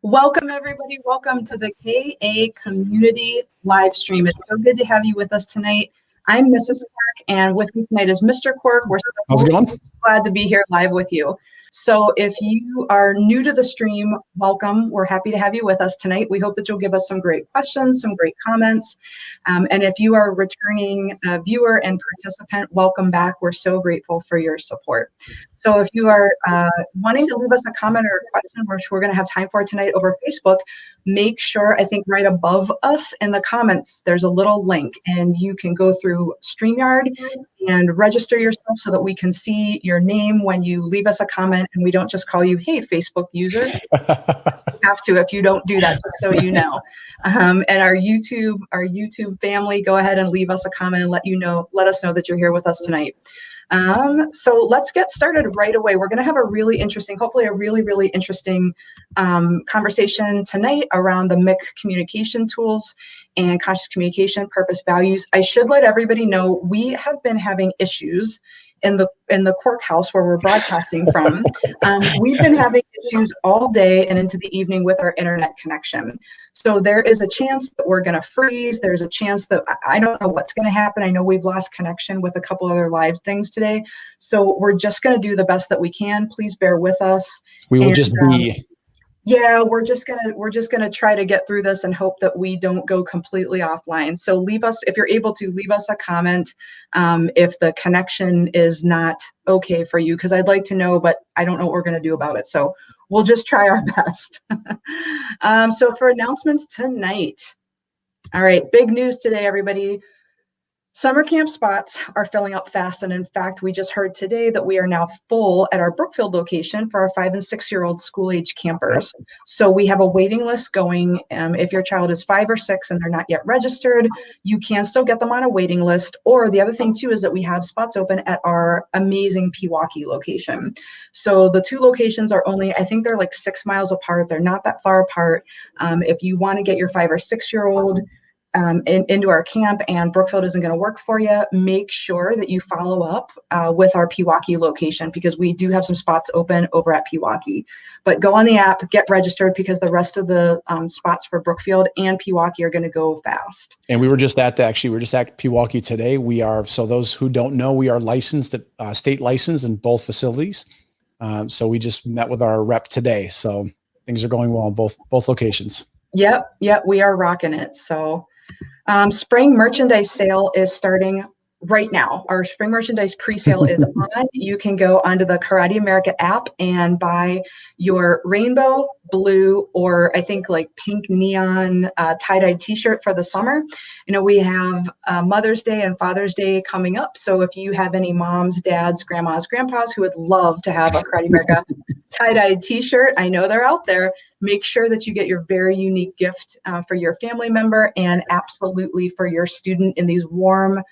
Welcome, everybody. Welcome to the KA Community live stream. It's so good to have you with us tonight. I'm Mrs. Quirk, and with me tonight is Mr. Quirk. We're so glad to be here live with you. So if you are new to the stream, welcome. We're happy to have you with us tonight. We hope that you'll give us some great questions, some great comments. And if you are a returning viewer and participant, welcome back. We're so grateful for your support. So if you are wanting to leave us a comment or a question, which we're going to have time for tonight over Facebook, make sure, I think right above us in the comments, there's a little link, and you can go through StreamYard and register yourself so that we can see your name when you leave us a comment, and we don't just call you, hey, Facebook user. You have to if you don't do that, just so you know. And our YouTube family, go ahead and leave us a comment and let us know that you're here with us tonight. So let's get started right away. We're going to have a really interesting, hopefully a really, really interesting conversation tonight around the Miick communication tools and conscious communication, purpose, values. I should let everybody know we have been having issues in the courthouse where we're broadcasting from. We've been having issues all day and into the evening with our internet connection. So there is a chance that we're going to freeze. There's a chance that I don't know what's going to happen. I know we've lost connection with a couple other live things today. So we're just going to do the best that we can. Please bear with us. We will just be. Yeah, we're just gonna try to get through this and hope that we don't go completely offline. So leave us, if you're able to, leave us a comment if the connection is not okay for you, because I'd like to know, but I don't know what we're gonna do about it. So we'll just try our best. So for announcements tonight, all right, big news today, everybody. Summer camp spots are filling up fast, and in fact, we just heard today that we are now full at our Brookfield location for our 5- and 6-year-old school-age campers. So we have a waiting list going. If your child is 5 or 6 and they're not yet registered, you can still get them on a waiting list. Or the other thing too is that we have spots open at our amazing Pewaukee location. So the two locations are only, I think they're like 6 miles apart. They're not that far apart. If you want to get your 5 or 6-year-old into our camp and Brookfield isn't going to work for you, make sure that you follow up with our Pewaukee location, because we do have some spots open over at Pewaukee. But go on the app, get registered, because the rest of the spots for Brookfield and Pewaukee are going to go fast. And we were just at Pewaukee today. We are, so those who don't know, we are licensed, state licensed in both facilities. So we just met with our rep today. So things are going well in both locations. Yep, we are rocking it. So spring merchandise sale is starting right now. Our spring merchandise pre-sale is on. You can go onto the Karate America app and buy your rainbow, blue, or I think like pink neon tie-dye t-shirt for the summer. You know, we have Mother's Day and Father's Day coming up. So if you have any moms, dads, grandmas, grandpas who would love to have a Karate America tie-dye t-shirt, I know they're out there. Make sure that you get your very unique gift for your family member, and absolutely for your student in these warm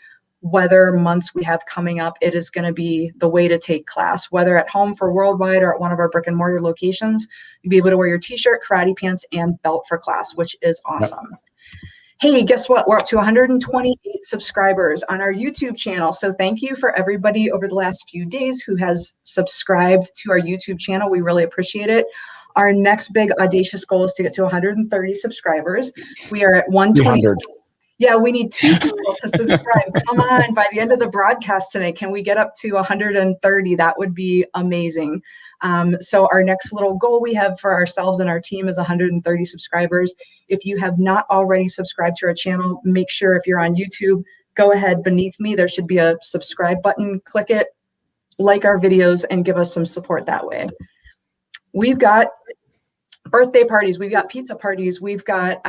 weather months we have coming up. It is going to be the way to take class, whether at home for Worldwide or at one of our brick and mortar locations. You'll be able to wear your t-shirt, karate pants, and belt for class, which is awesome. Yep. Hey, guess what? We're up to 128 subscribers on our YouTube channel. So thank you for everybody over the last few days who has subscribed to our YouTube channel. We really appreciate it. Our next big audacious goal is to get to 130 subscribers. We are at 120. Yeah, we need 2 people to subscribe. Come on, by the end of the broadcast tonight, can we get up to 130? That would be amazing. So our next little goal we have for ourselves and our team is 130 subscribers. If you have not already subscribed to our channel, make sure, if you're on YouTube, go ahead beneath me. There should be a subscribe button. Click it, like our videos, and give us some support that way. We've got birthday parties, we've got pizza parties, we've got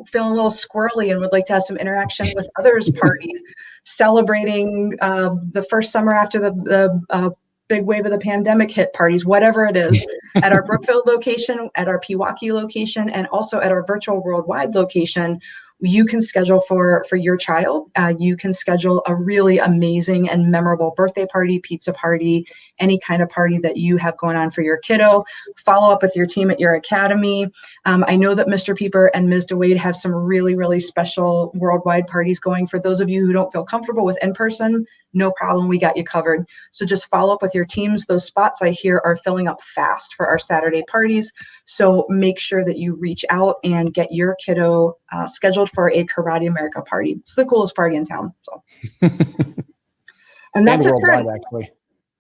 feeling a little squirrely and would like to have some interaction with others parties, celebrating the first summer after the big wave of the pandemic hit parties, whatever it is, at our Brookfield location, at our Pewaukee location, and also at our virtual Worldwide location. you can schedule for your child. You can schedule a really amazing and memorable birthday party, pizza party, any kind of party that you have going on for your kiddo. Follow up with your team at your academy. I know that Mr. Pieper and Ms. DeWade have some really, really special worldwide parties going. For those of you who don't feel comfortable with in-person, no problem, we got you covered. So just follow up with your teams. Those spots I hear are filling up fast for our Saturday parties. So make sure that you reach out and get your kiddo scheduled for a Karate America party. It's the coolest party in town. So, and that's it worldwide, actually.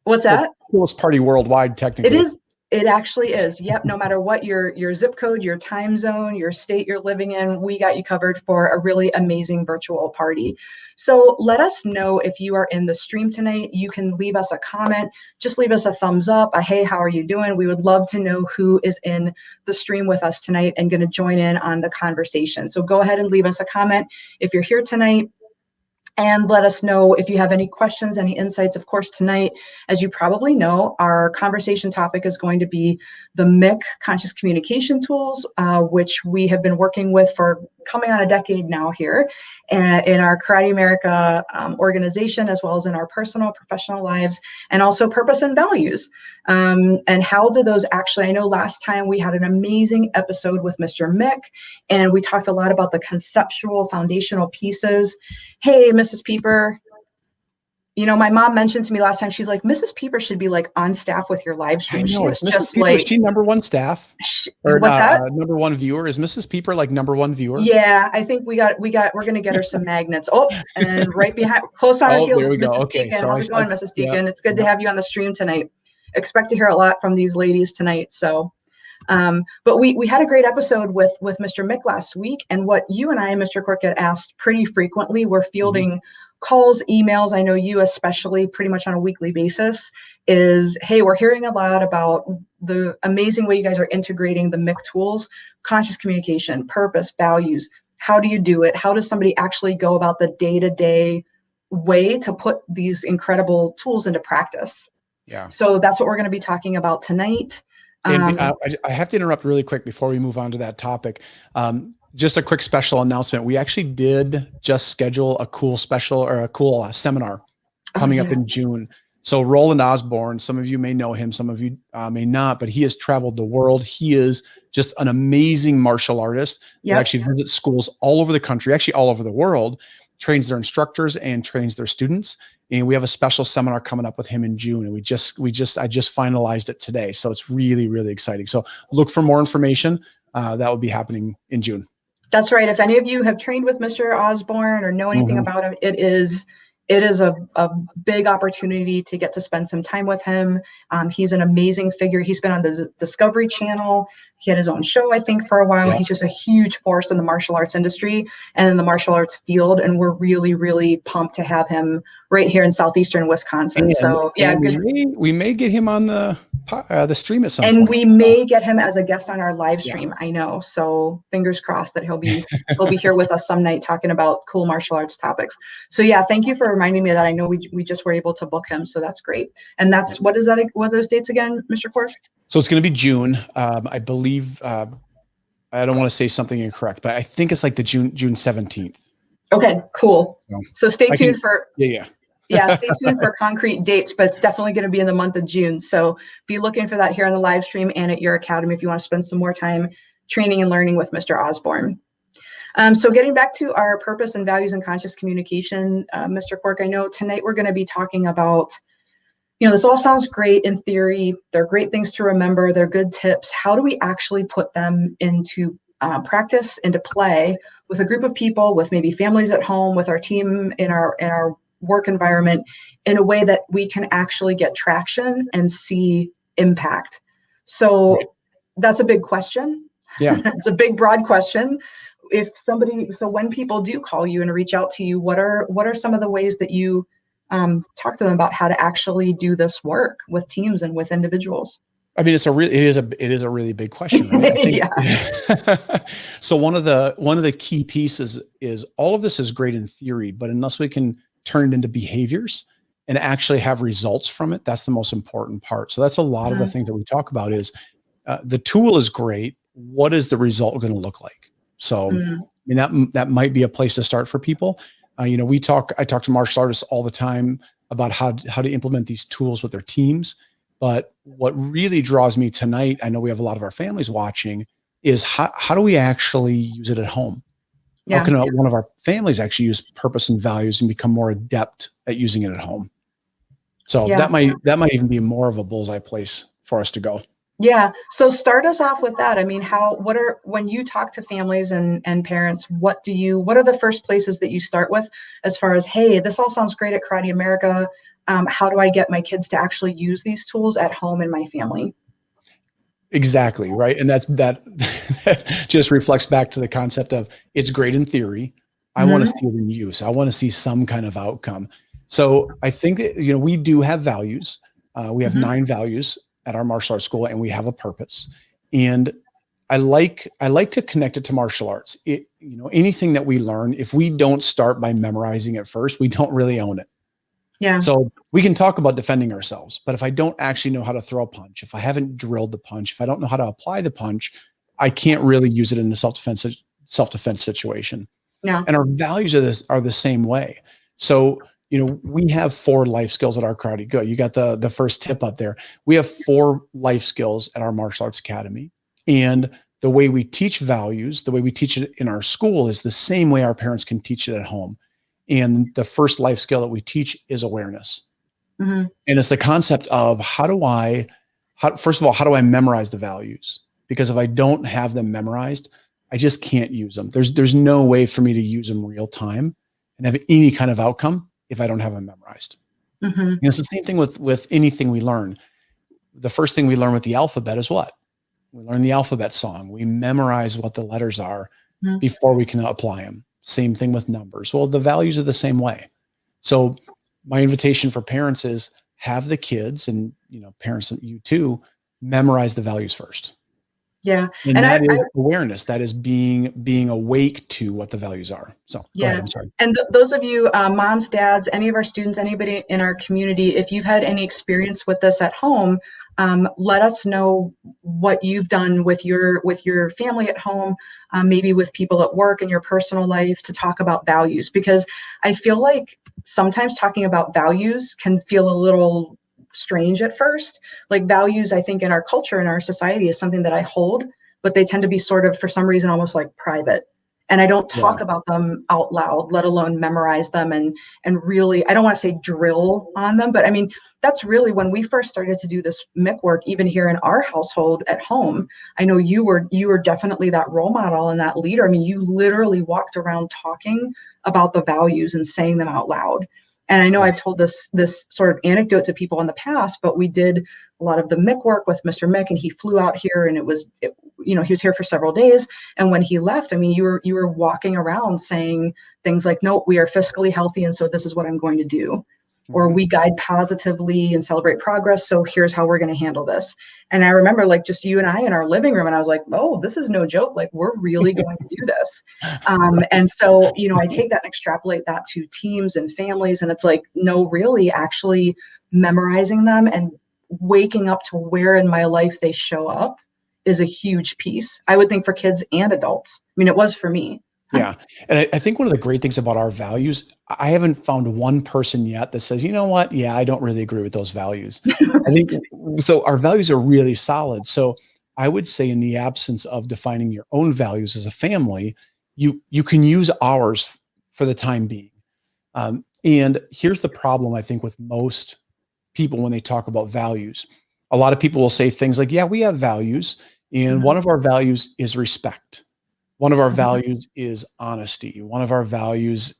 What's that? Coolest party worldwide, technically. It is. It actually is. Yep. No matter what your zip code, your time zone, your state you're living in, we got you covered for a really amazing virtual party. So let us know if you are in the stream tonight. You can leave us a comment. Just leave us a thumbs up. A hey, how are you doing? We would love to know who is in the stream with us tonight and going to join in on the conversation. So go ahead and leave us a comment if you're here tonight. And let us know if you have any questions, any insights. Of course, tonight, as you probably know, our conversation topic is going to be the Miick conscious communication tools, which we have been working with for coming on a decade now here in our Karate America organization, as well as in our personal, professional lives, and also purpose and values. And how do those actually, I know last time we had an amazing episode with Mr. Miick, and we talked a lot about the conceptual foundational pieces. Hey, Mrs. Pieper, you know, my mom mentioned to me last time, she's like, Mrs. Pieper should be like on staff with your live stream. I know. She's Mrs. just Pieper, like, is she number one staff? What's that? Number one viewer? Is Mrs. Pieper like number one viewer? Yeah, I think we're going to get her some magnets. Oh, and right behind, close on her heels is Mrs. Okay, Deacon. so How's it going, Mrs. Deacon? It's good to have you on the stream tonight. Expect to hear a lot from these ladies tonight. So, but we had a great episode with Mr. Miick last week, and what you and I, Mr. Cork, get asked pretty frequently, we're fielding calls, emails, I know you especially pretty much on a weekly basis, is, hey, we're hearing a lot about the amazing way you guys are integrating the Miick tools, conscious communication, purpose, values. How do you do it? How does somebody actually go about the day-to-day way to put these incredible tools into practice? Yeah. So that's what we're going to be talking about tonight. And I have to interrupt really quick before we move on to that topic. Just a quick special announcement. We actually did just schedule a cool special or a cool seminar coming up in June. So Roland Osborne, some of you may know him, some of you may not, but he has traveled the world. He is just an amazing martial artist. He actually visits schools all over the country, actually all over the world, trains their instructors and trains their students. And we have a special seminar coming up with him in June. And I just finalized it today. So it's really, really exciting. So look for more information. That will be happening in June. That's right. If any of you have trained with Mr. Osborne or know anything about him, it is a big opportunity to get to spend some time with him. He's an amazing figure. He's been on the Discovery Channel. He had his own show, I think, for a while. Yeah. He's just a huge force in the martial arts industry and in the martial arts field. And we're really, really pumped to have him right here in southeastern Wisconsin. And, so yeah, we may get him on the stream at some point. And we may get him as a guest on our live stream. I know. So fingers crossed that he'll be here with us some night talking about cool martial arts topics. So yeah, thank you for reminding me of that. I know we just were able to book him, so that's great. And that's what are those dates again, Mr. Cork? So it's going to be June. I believe. I don't want to say something incorrect, but I think it's like the June 17th. Okay, cool. So stay tuned for. Yeah, stay tuned for concrete dates, but it's definitely going to be in the month of June. So be looking for that here on the live stream and at your academy if you want to spend some more time training and learning with Mr. Osborne. So getting back to our purpose and values and conscious communication, Mr. Cork, I know tonight we're going to be talking about, this all sounds great in theory. They're great things to remember. They're good tips. How do we actually put them into practice, into play with a group of people, with maybe families at home, with our team in our work environment in a way that we can actually get traction and see impact? So that's a big question. Yeah. It's a big, broad question. So when people do call you and reach out to you, what are some of the ways that you talk to them about how to actually do this work with teams and with individuals? I mean, it is a really big question, right? I think, yeah. So one of the key pieces is all of this is great in theory, but unless we can turn it into behaviors and actually have results from it, that's the most important part. So that's a lot of the things that we talk about is the tool is great. What is the result going to look like? So I mean, that might be a place to start for people. I talk to martial artists all the time about how to implement these tools with their teams. But what really draws me tonight, I know we have a lot of our families watching, is how do we actually use it at home? How Yeah. can one of our families actually use purpose and values and become more adept at using it at home? So Yeah. that might even be more of a bullseye place for us to go. Yeah. So start us off with that. I mean, when you talk to families and parents, what are the first places that you start with as far as, hey, this all sounds great at Karate America. How do I get my kids to actually use these tools at home in my family? Exactly. Right. And that just reflects back to the concept of it's great in theory. I want to see it in use. I want to see some kind of outcome. So I think that, we do have values. We have 9 values at our martial arts school, and we have a purpose. And I like to connect it to martial arts. Anything that we learn, if we don't start by memorizing it first, we don't really own it. Yeah. So we can talk about defending ourselves, but if I don't actually know how to throw a punch, if I haven't drilled the punch, if I don't know how to apply the punch, I can't really use it in a self-defense situation. Yeah. And our values are the same way. So, we have 4 life skills at our Karate. Good. You got the first tip up there. We have 4 life skills at our martial arts academy. And the way we teach values, the way we teach it in our school is the same way our parents can teach it at home. And the first life skill that we teach is awareness. And it's the concept of first of all, how do I memorize the values? Because if I don't have them memorized, I just can't use them. There's no way for me to use them real time and have any kind of outcome if I don't have them memorized. And it's the same thing with anything we learn. The first thing we learn with the alphabet is what? We learn the alphabet song. We memorize what the letters are before we can apply them. Same thing with numbers. Well, the values are the same way. So my invitation for parents is have the kids and, parents and you too, memorize the values first. Yeah. And that is awareness. That is being awake to what the values are. So go ahead. I'm sorry. And those of you, moms, dads, any of our students, anybody in our community, if you've had any experience with this at home, let us know what you've done with your family at home, maybe with people at work in your personal life, to talk about values, because I feel like sometimes talking about values can feel a little strange at first. Like, values, I think, in our culture, in our society, is something that I hold, but they tend to be sort of, for some reason, almost like private. And I don't talk about them out loud, let alone memorize them and really, I don't want to say drill on them, but I mean, that's really when we first started to do this Miick work, even here in our household at home. I know you were definitely that role model and that leader. I mean, you literally walked around talking about the values and saying them out loud. And I know I've told this sort of anecdote to people in the past, but we did a lot of the Miick work with Mr. Miick, and he flew out here, and he was here for several days. And when he left, I mean, you were walking around saying things like, "No, we are fiscally healthy, and so this is what I'm going to do." Or, "We guide positively and celebrate progress, so here's how we're going to handle this." And I remember, like, just you and I in our living room, and I was like, "Oh, this is no joke. Like, we're really going to do this." And so, I take that and extrapolate that to teams and families, and it's like, no, really, actually memorizing them and waking up to where in my life they show up is a huge piece, I would think, for kids and adults. I mean, it was for me. Yeah. And I think one of the great things about our values, I haven't found one person yet that says, you know what? Yeah, I don't really agree with those values. I think so. Our values are really solid. So I would say, in the absence of defining your own values as a family, you can use ours for the time being. And here's the problem, I think, with most people when they talk about values. A lot of people will say things like, yeah, we have values, and one of our values is respect. One of our values is honesty. One of our values,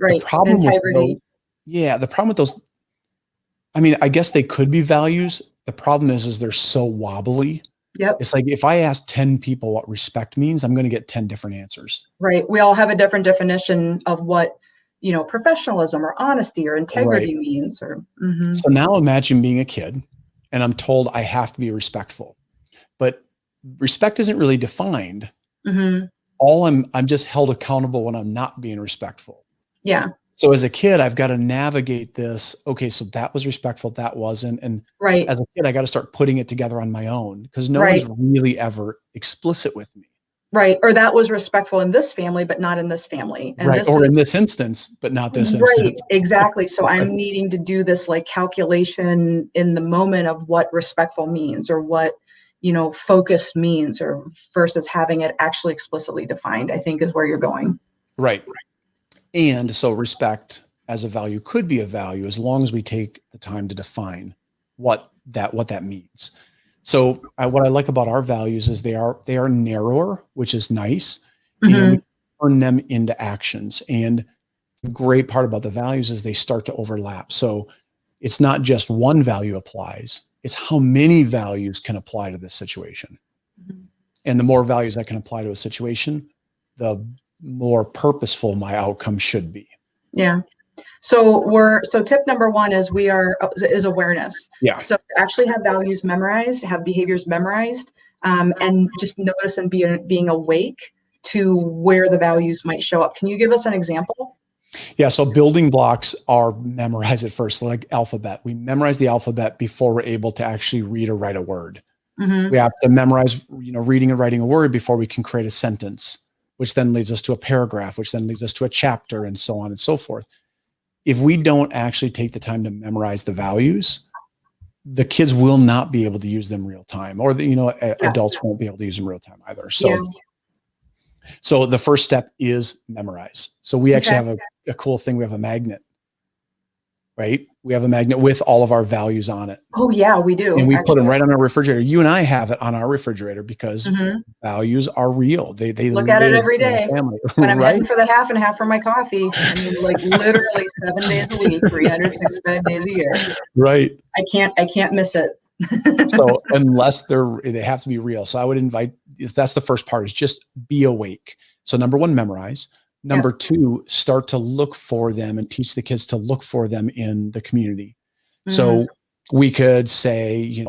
Right. the problem Integrity. the problem with those, I mean, I guess they could be values. The problem is they're so wobbly. Yep. It's like, if I ask 10 people what respect means, I'm going to get 10 different answers. Right. We all have a different definition of what, professionalism or honesty or integrity means. So now imagine being a kid, and I'm told I have to be respectful, but respect isn't really defined. I'm just held accountable when I'm not being respectful. Yeah. So as a kid, I've got to navigate this. Okay, so that was respectful, that wasn't. And as a kid, I got to start putting it together on my own, because no one's really ever explicit with me. Right. Or that was respectful in this family, but not in this family. And Right. this Or in is this instance, but not this right. instance. Exactly. So I'm needing to do this like calculation in the moment of what respectful means or what, focus means, or versus having it actually explicitly defined, I think is where you're going. Right. And so respect as a value could be a value as long as we take the time to define what that means. So what I like about our values is they are narrower, which is nice, and we turn them into actions. And the great part about the values is they start to overlap. So it's not just one value applies, it's how many values can apply to this situation. And the more values I can apply to a situation, the more purposeful my outcome should be. Yeah. So tip number one is awareness. Yeah. So actually have values memorized, have behaviors memorized, and just notice and being awake to where the values might show up. Can you give us an example? Yeah. So building blocks are memorized at first, like alphabet. We memorize the alphabet before we're able to actually read or write a word. We have to memorize, reading and writing a word before we can create a sentence, which then leads us to a paragraph, which then leads us to a chapter, and so on and so forth. If we don't actually take the time to memorize the values, the kids will not be able to use them real time, or adults won't be able to use them real time either. So the first step is memorize. So we actually have a cool thing. We have a magnet, right? We have a magnet with all of our values on it. Oh yeah, we do. And we put them right on our refrigerator. You and I have it on our refrigerator because values are real. They look at it every day. Family, when I'm right? heading for the half and half for my coffee. I mean, like literally 7 days a week, 365 days a year. Right. I can't miss it. So unless they have to be real. So I would invite, that's the first part, is just be awake. So number one, memorize. Number two, start to look for them and teach the kids to look for them in the community. So we could say,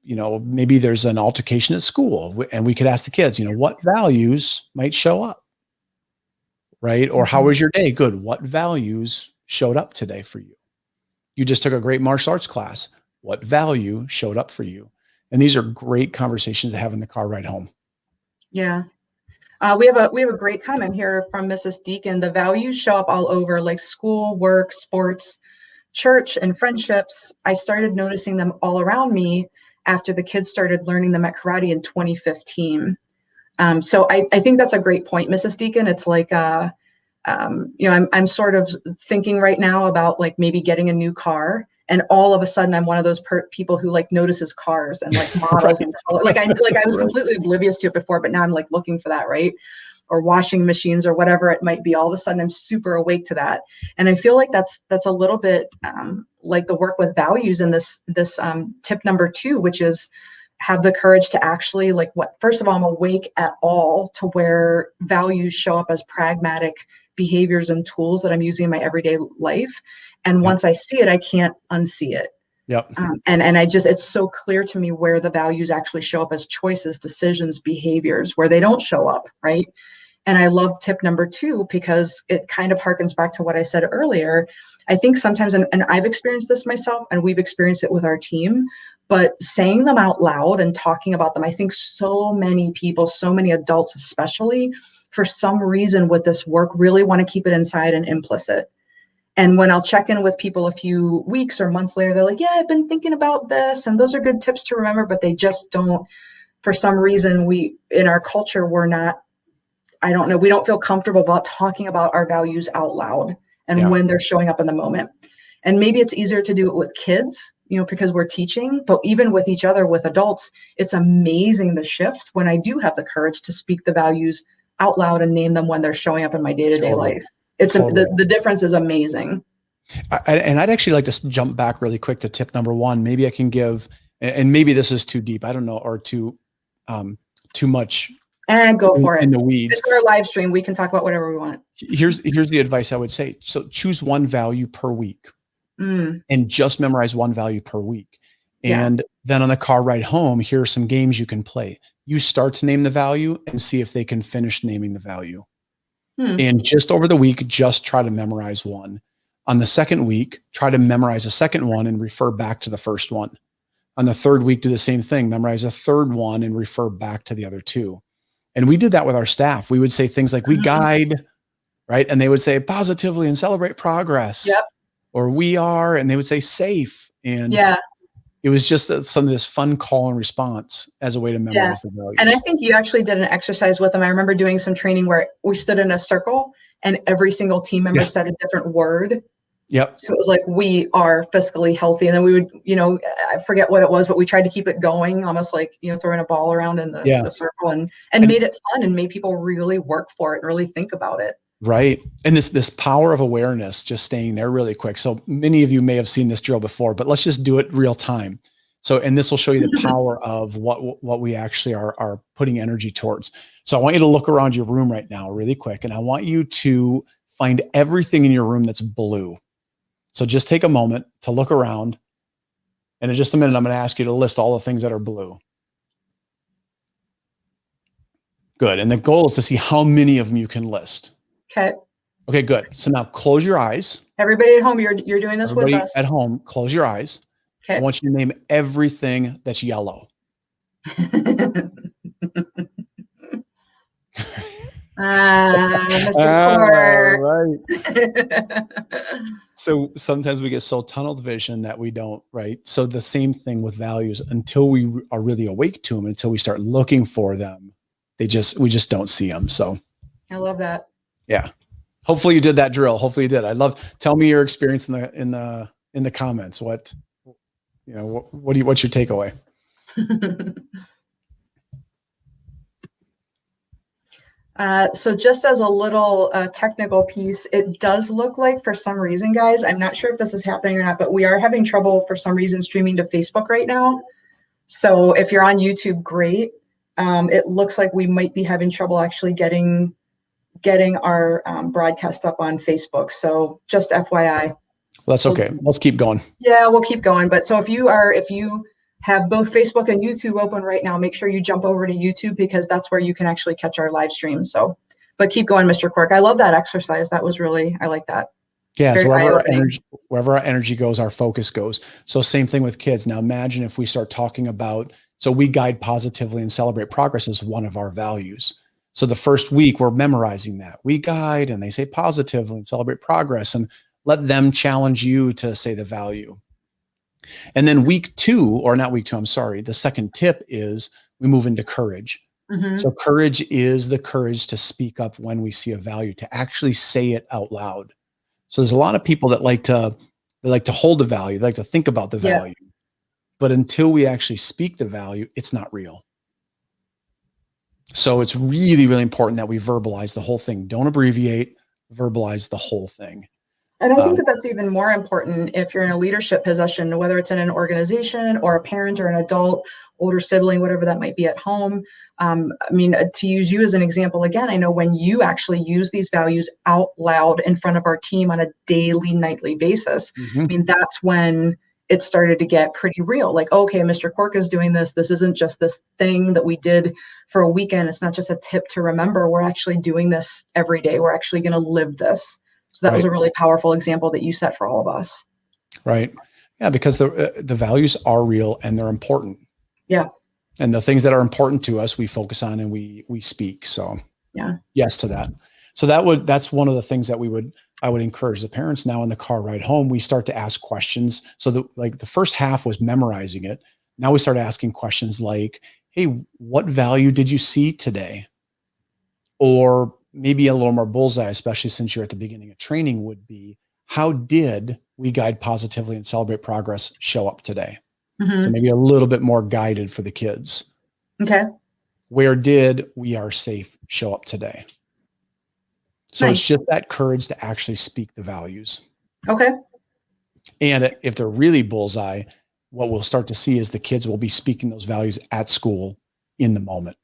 maybe there's an altercation at school, and we could ask the kids, what values might show up, right? Or how was your day? Good. What values showed up today for you? You just took a great martial arts class. What value showed up for you? And these are great conversations to have in the car ride home. Yeah. We have a great comment here from Mrs. Deacon. The values show up all over, like school, work, sports, church, and friendships. I started noticing them all around me after the kids started learning them at karate in 2015. So I think that's a great point, Mrs. Deacon. It's like, I'm sort of thinking right now about like maybe getting a new car. And all of a sudden, I'm one of those people who like notices cars and like models and color. Like I was completely oblivious to it before, but now I'm like looking for that, right? Or washing machines or whatever it might be. All of a sudden, I'm super awake to that, and I feel like that's a little bit like the work with values in this tip number 2, which is have the courage to actually first of all, I'm awake at all to where values show up as pragmatic behaviors and tools that I'm using in my everyday life. And once I see it, I can't unsee it. Yep. And it's so clear to me where the values actually show up as choices, decisions, behaviors, where they don't show up, right? And I love tip number 2 because it kind of harkens back to what I said earlier. I think sometimes, and I've experienced this myself, and we've experienced it with our team, but saying them out loud and talking about them, I think so many people, so many adults especially, for some reason with this work, really want to keep it inside and implicit. And when I'll check in with people a few weeks or months later, they're like, yeah, I've been thinking about this. And those are good tips to remember, but they just don't, for some reason, in our culture, we're not, I don't know, we don't feel comfortable about talking about our values out loud and when they're showing up in the moment. And maybe it's easier to do it with kids, because we're teaching, but even with each other, with adults, it's amazing the shift when I do have the courage to speak the values out loud and name them when they're showing up in my day-to-day life. It's the difference is amazing. And I'd actually like to jump back really quick to tip number 1. Maybe I can give, and maybe this is too deep, I don't know, or too much. And go for it. In the weeds. It's our live stream. We can talk about whatever we want. Here's the advice I would say. So choose one value per week and just memorize one value per week. And then on the car ride home, here are some games you can play. You start to name the value and see if they can finish naming the value. And just over the week, just try to memorize one. On the second week, try to memorize a second one and refer back to the first one. On the third week, do the same thing. Memorize a third one and refer back to the other 2. And we did that with our staff. We would say things like, we guide, right? And they would say positively and celebrate progress. Yep. Or we are, and they would say safe. And Yeah. it was just some of this fun call and response as a way to memorize the values. And I think you actually did an exercise with them. I remember doing some training where we stood in a circle and every single team member said a different word. Yep. So it was like, we are fiscally healthy. And then we would, I forget what it was, but we tried to keep it going, almost like, throwing a ball around in the circle and made it fun and made people really work for it and really think about it. Right. And this power of awareness, just staying there really quick. So many of you may have seen this drill before, but let's just do it real time. So, and this will show you the power of what we actually are putting energy towards. So I want you to look around your room right now really quick. And I want you to find everything in your room that's blue. So just take a moment to look around. And in just a minute, I'm going to ask you to list all the things that are blue. Good. And the goal is to see how many of them you can list. Okay. Okay, good. So now close your eyes. Everybody at home, you're doing this with us. At home, close your eyes. Okay. I want you to name everything that's yellow. Mr. Right. So sometimes we get so tunnel vision that we don't, right? So the same thing with values, until we are really awake to them, until we start looking for them, we just don't see them. So I love that. Yeah. Hopefully you did that drill. Hopefully you did. Tell me your experience in the comments. What's your takeaway? So just as a little technical piece, it does look like, for some reason, guys, I'm not sure if this is happening or not, but we are having trouble for some reason streaming to Facebook right now. So if you're on YouTube, great. It looks like we might be having trouble actually getting our broadcast up on Facebook. So just FYI. Well, that's okay. Let's keep going. Yeah, we'll keep going. But so if you have both Facebook and YouTube open right now, make sure you jump over to YouTube, because that's where you can actually catch our live stream. So, but keep going, Mr. Quirk. I love that exercise. That was I like that. Yeah. So wherever our energy goes, our focus goes. So same thing with kids. Now imagine if we start talking about, so we guide positively and celebrate progress as one of our values. So the first week we're memorizing that. We guide, and they say positively and celebrate progress, and let them challenge you to say the value. And then the second tip is we move into courage. Mm-hmm. So courage is the courage to speak up when we see a value, to actually say it out loud. So there's a lot of people that like to hold the value, they like to think about the value, but until we actually speak the value, it's not real. So it's really, really important that we verbalize the whole thing. Don't abbreviate, verbalize the whole thing. And I think that's even more important if you're in a leadership position, whether it's in an organization or a parent or an adult, older sibling, whatever that might be at home. To use you as an example, again, I know when you actually use these values out loud in front of our team on a daily, nightly basis, that's when it started to get pretty real. Like, okay, Mr. Quirk is doing this. This isn't just this thing that we did for a weekend. It's not just a tip to remember. We're actually doing this every day. We're actually going to live this. So that was a really powerful example that you set for all of us. Right. Yeah, because the values are real and they're important. Yeah. And the things that are important to us, we focus on and we speak. So yes to that. So that's one of the things that I would encourage the parents now in the car ride home. We start to ask questions. So the first half was memorizing it. Now we start asking questions like, hey, what value did you see today? Or maybe a little more bullseye, especially since you're at the beginning of training, would be, how did we guide positively and celebrate progress show up today? Mm-hmm. So maybe a little bit more guided for the kids. Okay. Where did we are safe show up today? So It's just that courage to actually speak the values. Okay. And if they're really bullseye, what we'll start to see is the kids will be speaking those values at school in the moment.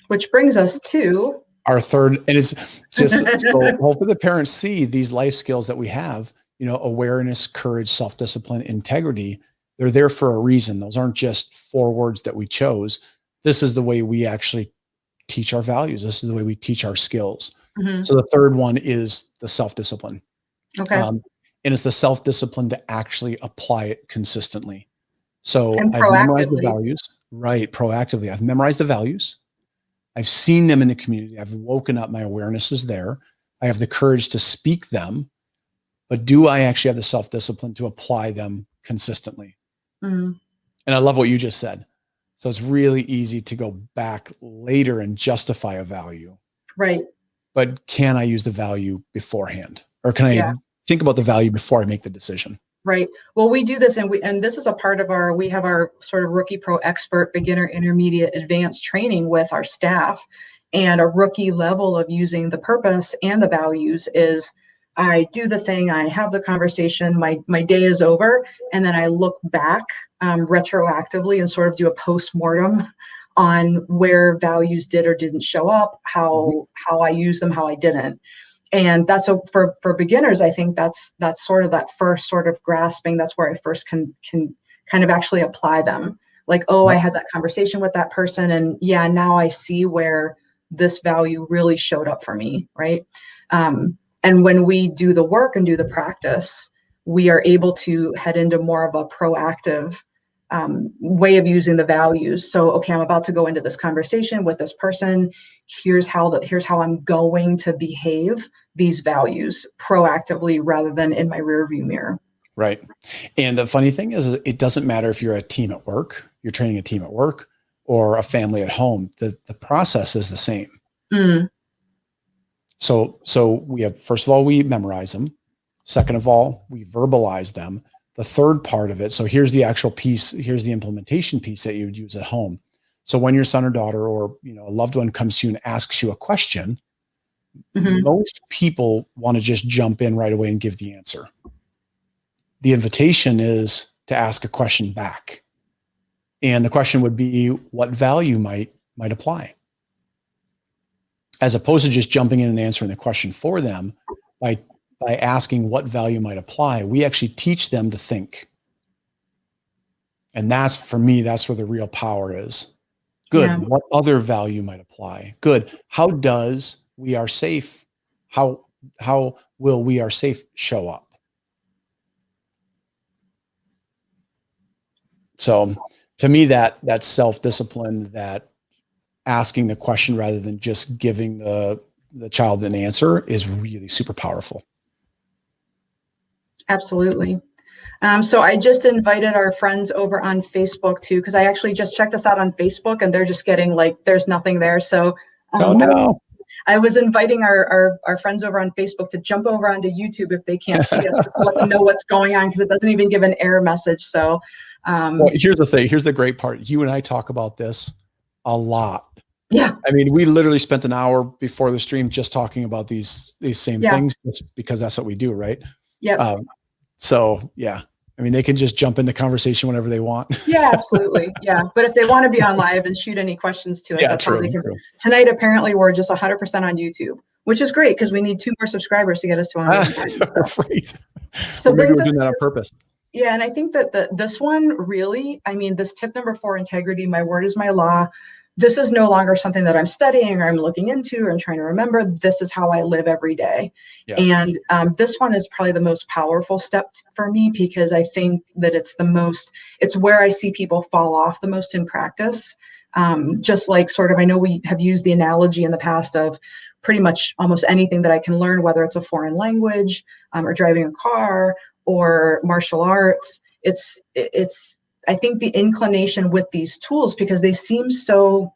Which brings us to our third, and it's just so hopefully the parents see these life skills that we have, awareness, courage, self-discipline, integrity. They're there for a reason. Those aren't just 4 words that we chose. This is the way we actually teach our values. This is the way we teach our skills. Mm-hmm. So the third one is the self-discipline. Okay. And it's the self-discipline to actually apply it consistently. So and I've memorized the values. Right. Proactively. I've memorized the values. I've seen them in the community. I've woken up. My awareness is there. I have the courage to speak them, but do I actually have the self-discipline to apply them consistently? Mm, And I love what you just said. So it's really easy to go back later and justify a value, right. but can I use the value beforehand? Or can I Yeah. think about the value before I make the decision? Right. Well, we do this, and this is a part of we have our sort of rookie pro expert, beginner, intermediate, advanced training with our staff. And a rookie level of using the purpose and the values is I do the thing, I have the conversation, my day is over, and then I look back retroactively and sort of do a post-mortem on where values did or didn't show up, how I use them, how I didn't. And that's for beginners, I think that's sort of that first sort of grasping. That's where I first can kind of actually apply them. Like, oh, I Yep. had that conversation with that person, and yeah, now I see where this value really showed up for me, right? And when we do the work and do the practice, we are able to head into more of a proactive way of using the values. So, okay, I'm about to go into this conversation with this person. Here's how I'm going to behave these values proactively rather than in my rearview mirror. Right. And the funny thing is, it doesn't matter if you're a team at work, you're training a team at work, or a family at home. The process is the same. Mm, So we have, first of all, we memorize them. Second of all, we verbalize them. The third part of it, so here's the actual piece, here's the implementation piece that you would use at home. So when your son or daughter or a loved one comes to you and asks you a question, mhm. most people want to just jump in right away and give the answer. The invitation is to ask a question back. And the question would be, what value might apply? As opposed to just jumping in and answering the question for them, by asking what value might apply, we actually teach them to think. And that's, for me, that's where the real power is. Good. Yeah. What other value might apply? Good. How does we are safe? How will we are safe show up? So to me, that self-discipline, that asking the question rather than just giving the child an answer, is really super powerful. Absolutely. So I just invited our friends over on Facebook too, because I actually just checked this out on Facebook and they're just getting like, there's nothing there. So Oh no. I was inviting our friends over on Facebook to jump over onto YouTube if they can't see us, to let them know what's going on, because it doesn't even give an error message. So Well, here's the thing. Here's the great part. You and I talk about this a lot. yeah. I mean, we literally spent an hour before the stream just talking about these same Yeah. things, because that's what we do, right? Yep. So yeah, I mean, they can just jump in the conversation whenever they want. Yeah, absolutely. Yeah. But if they want to be on live and shoot any questions to us, Yeah, that's true, how they can. true. Tonight, apparently, we're just 100% on YouTube, which is great because we need 2 more subscribers to get us to 100. Right. So Or maybe brings we're us doing that to, on purpose. yeah, and I think that this one really, I mean, this tip number 4, integrity, my word is my law. This is no longer something that I'm studying or I'm looking into or I'm trying to remember. This is how I live every day. Yes. And this one is probably the most powerful step for me, because I think that it's where I see people fall off the most in practice. Just like sort of, I know we have used the analogy in the past of pretty much almost anything that I can learn, whether it's a foreign language or driving a car or martial arts. It's I think the inclination with these tools, because they seem so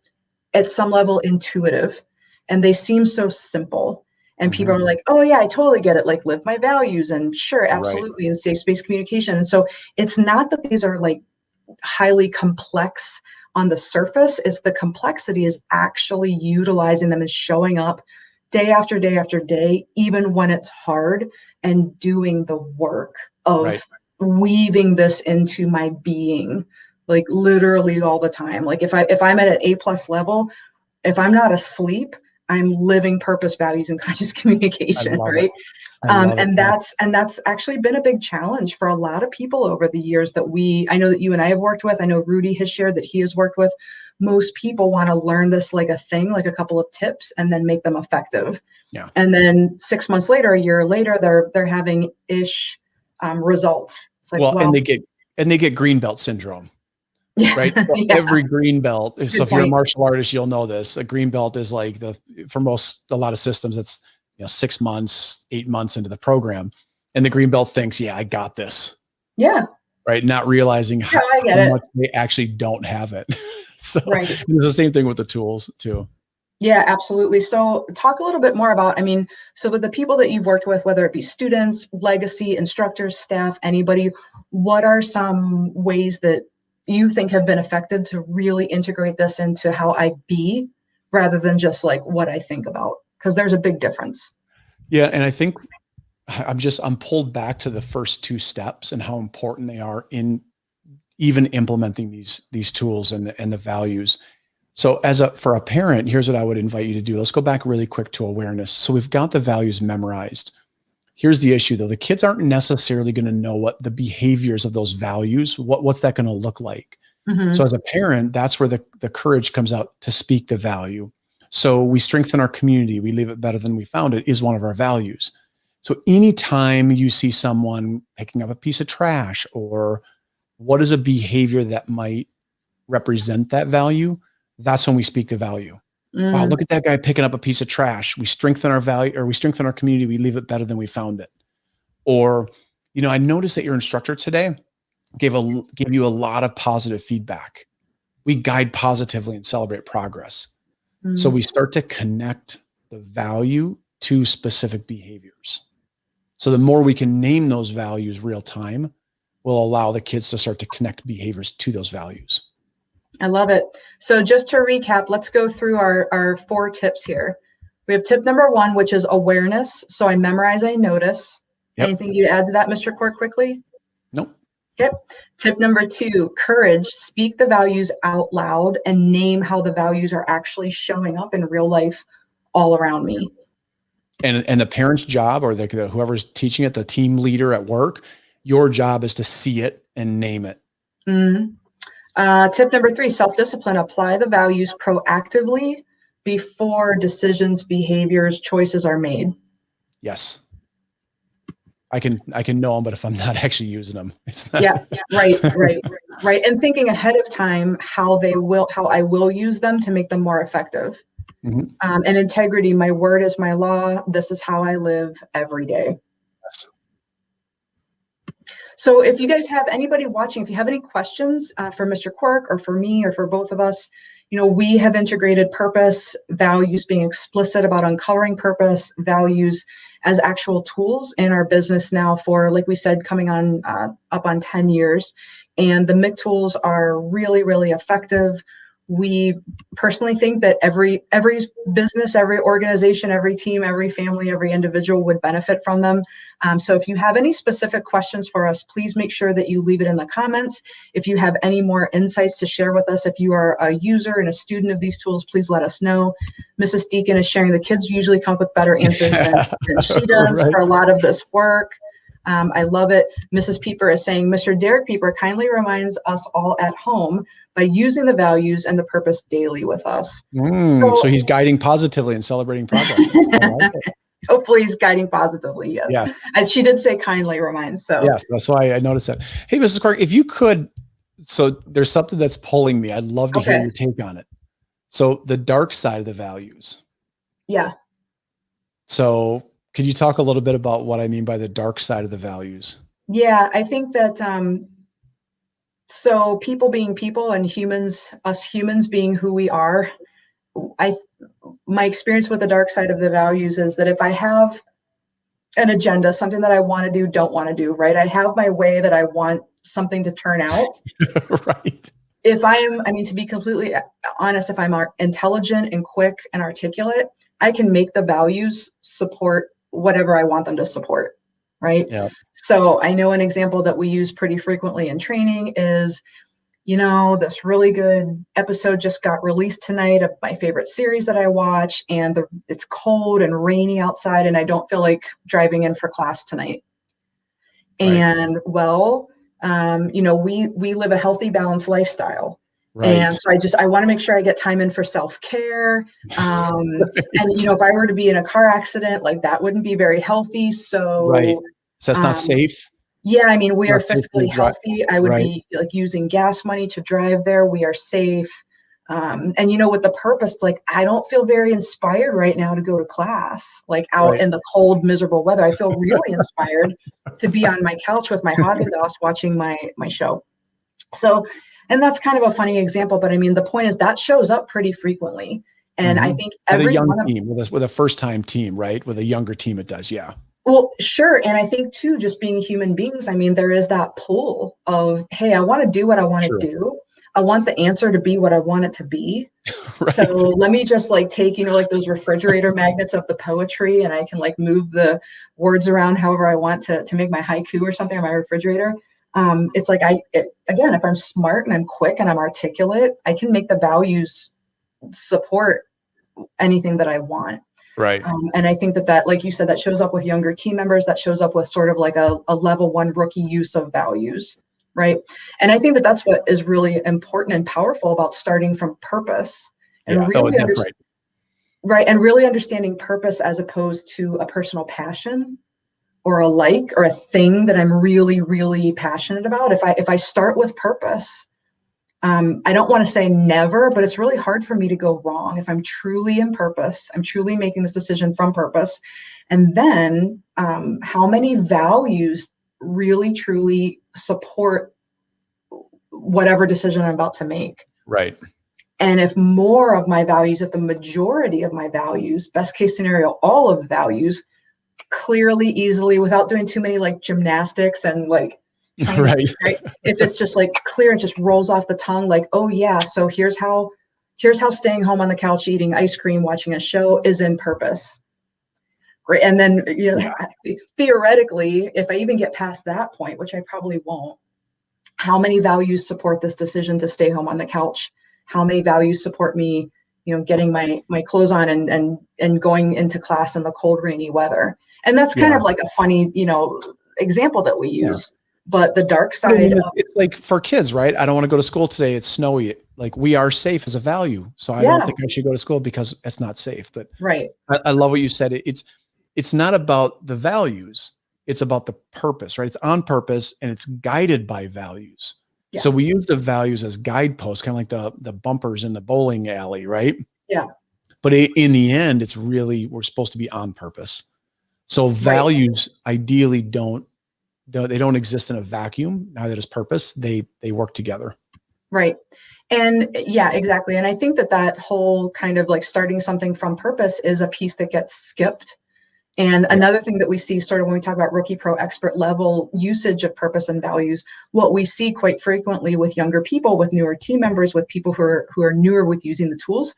at some level intuitive and they seem so simple, and people are like, oh yeah, I totally get it, like live my values, and sure, absolutely, and safe space communication. And so it's not that these are like highly complex on the surface. It's the complexity is actually utilizing them and showing up day after day after day, even when it's hard, and doing the work of weaving this into my being, like literally all the time. Like if I'm at an A+ level, if I'm not asleep, I'm living purpose, values, and conscious communication, right? And that's actually been a big challenge for a lot of people over the years that I know that you and I have worked with. I know Rudy has shared that he has worked with. Most people want to learn this like a thing, like a couple of tips, and then make them effective. Yeah. And then 6 months later, a year later, they're having results. It's like, and they get green belt syndrome. right? So Yeah. every green belt. So Good if you're a point. martial artist, you'll know this. A green belt is like for a lot of systems, it's 6 months, 8 months into the program. And the green belt thinks, yeah, I got this. Yeah. Right. Not realizing Yeah, how I get it. much they actually don't have it. So Right. it's the same thing with the tools too. Yeah, absolutely. So talk a little bit more about, so with the people that you've worked with, whether it be students, legacy, instructors, staff, anybody, what are some ways that you think have been effective to really integrate this into how I be rather than just like what I think about? Because there's a big difference. Yeah. And I think I'm pulled back to the first two steps and how important they are in even implementing these tools and the values. So for a parent, here's what I would invite you to do. Let's go back really quick to awareness. So we've got the values memorized. Here's the issue though. The kids aren't necessarily going to know what the behaviors of those values, what's that going to look like? Mm-hmm. So as a parent, that's where the courage comes out to speak the value. So we strengthen our community. We leave it better than we found it is one of our values. So anytime you see someone picking up a piece of trash, or what is a behavior that might represent that value, that's when we speak the value. Wow, look at that guy picking up a piece of trash. We strengthen our value, or we strengthen our community. We leave it better than we found it. Or, I noticed that your instructor today gave you a lot of positive feedback. We guide positively and celebrate progress. So we start to connect the value to specific behaviors. So the more we can name those values real time will allow the kids to start to connect behaviors to those values. I love it. So just to recap, let's go through our 4 tips here. We have tip number 1, which is awareness. So I memorize, I notice. Yep. Anything you add to that, Mr. Court, quickly? Nope. Okay. Tip number 2, courage. Speak the values out loud and name how the values are actually showing up in real life all around me. And the parent's job, or whoever's teaching it, the team leader at work, your job is to see it and name it. Tip number 3, self-discipline. Apply the values proactively before decisions, behaviors, choices are made. Yes. I can know them, but if I'm not actually using them, it's not. Yeah, right. And thinking ahead of time how I will use them to make them more effective. Mm-hmm. And integrity, my word is my law. This is how I live every day. Yes. So if you guys have anybody watching, if you have any questions for Mr. Quirk or for me or for both of us, we have integrated purpose, values, being explicit about uncovering purpose, values as actual tools in our business now for, like we said, coming on up on 10 years. And the Miick tools are really, really effective. We personally think that every business, every organization, every team, every family, every individual would benefit from them. So if you have any specific questions for us, please make sure that you leave it in the comments. If you have any more insights to share with us, if you are a user and a student of these tools, please let us know. Mrs. Deacon is sharing the kids usually come up with better answers than she does for a lot of this work. I love it. Mrs. Pieper is saying, Mr. Derek Pieper kindly reminds us all at home by using the values and the purpose daily with us. So he's guiding positively and celebrating progress. Hopefully he's guiding positively, yes. Yes. As she did say, kindly reminds. So yes, that's why I noticed that. Hey, Mrs. Clark, if you could, so there's something that's pulling me. I'd love to hear your take on it. So the dark side of the values. Yeah. So could you talk a little bit about what I mean by the dark side of the values? Yeah, I think that so people being people and us humans being who we are, my experience with the dark side of the values is that if I have an agenda, something that I want to do, don't want to do, right? I have my way that I want something to turn out. Right. If to be completely honest, if I'm intelligent and quick and articulate, I can make the values support whatever I want them to support, right? Yeah. So I know an example that we use pretty frequently in training is, this really good episode just got released tonight of my favorite series that I watch, and it's cold and rainy outside, and I don't feel like driving in for class tonight. Right. And we live a healthy, balanced lifestyle. Right. And so I want to make sure I get time in for self-care. And, if I were to be in a car accident, like that wouldn't be very healthy. So, so that's not safe. Yeah, I mean, we are Not safely fiscally drive. healthy. I would Right. be like using gas money to drive there. We are safe. And with the purpose, like I don't feel very inspired right now to go to class, like out Right. in the cold, miserable weather. I feel really inspired to be on my couch with my Haagen-Dazs watching my show. So, and that's kind of a funny example, but I mean, the point is that shows up pretty frequently. And I Mhm. think With a every young one of team, with a first-time team, right? With a younger team, it does. Yeah. Well, sure. And I think too, just being human beings, I mean, there is that pull of, hey, I want to do what I want to Sure. do. I want the answer to be what I want it to be. So Right. let me just like take, like those refrigerator magnets of the poetry, and I can like move the words around however I want to make my haiku or something on my refrigerator. It's like again, if I'm smart and I'm quick and I'm articulate, I can make the values support anything that I want. Right. And I think that, like you said, that shows up with younger team members, that shows up with sort of like a level one rookie use of values, right? And I think that that's what is really important and powerful about starting from purpose and Yeah. Oh, really that's right. right, and really understanding purpose as opposed to a personal passion or a like or a thing that I'm really, really passionate about. If I start with purpose, I don't want to say never, but it's really hard for me to go wrong if I'm truly in purpose. I'm truly making this decision from purpose. And then how many values really, truly support whatever decision I'm about to make? Right. And if more of my values, if the majority of my values, best case scenario, all of the values, clearly, easily, without doing too many like gymnastics and like trying to Right. right, if it's just like clear and just rolls off the tongue, like, oh yeah, so here's how staying home on the couch eating ice cream watching a show is in purpose. Great. And then Yeah. theoretically, if I even get past that point, which I probably won't, how many values support this decision to stay home on the couch? How many values support me getting my clothes on and going into class in the cold, rainy weather? And that's kind Yeah. of like a funny example that we Yeah. use, but the dark But I side mean, of it's like for kids, right? I don't want to go to school today. It's snowy. Like we are safe as a value. So I don't yeah, think I should go to school because it's not safe. But right, I love what you said. It's not about the values. It's about the purpose, right? It's on purpose and it's guided by values. yeah, So we use the values as guideposts, kind of like the bumpers in the bowling alley, right? yeah, But in the end, it's really, we're supposed to be on purpose. So right, values ideally they don't exist in a vacuum. Neither does purpose. They work together. right. And yeah, exactly. And I think that whole kind of like starting something from purpose is a piece that gets skipped. And Yeah. another thing that we see sort of when we talk about rookie pro expert level usage of purpose and values, what we see quite frequently with younger people, with newer team members, with people who are newer with using the tools,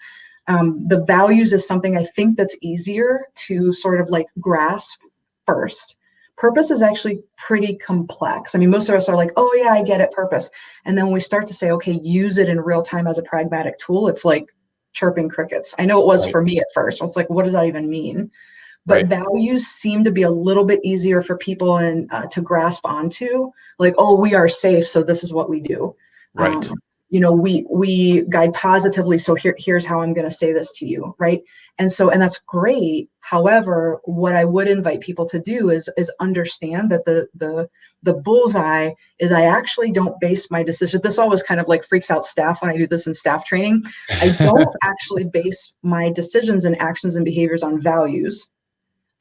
the values is something I think that's easier to sort of like grasp first. Purpose is actually pretty complex. I mean, most of us are like, oh yeah, I get it, purpose. And then when we start to say, okay, use it in real time as a pragmatic tool, it's like chirping crickets. I know it was Right. for me at first. It's like, what does that even mean? But Right. values seem to be a little bit easier for people and to grasp onto, like, oh, we are safe, so this is what we do. Right. We guide positively, so here's how I'm going to say this to you, right? And that's great. However, what I would invite people to do is understand that the bullseye is I actually don't base my decision. This always kind of like freaks out staff when I do this in staff training. I don't actually base my decisions and actions and behaviors on values.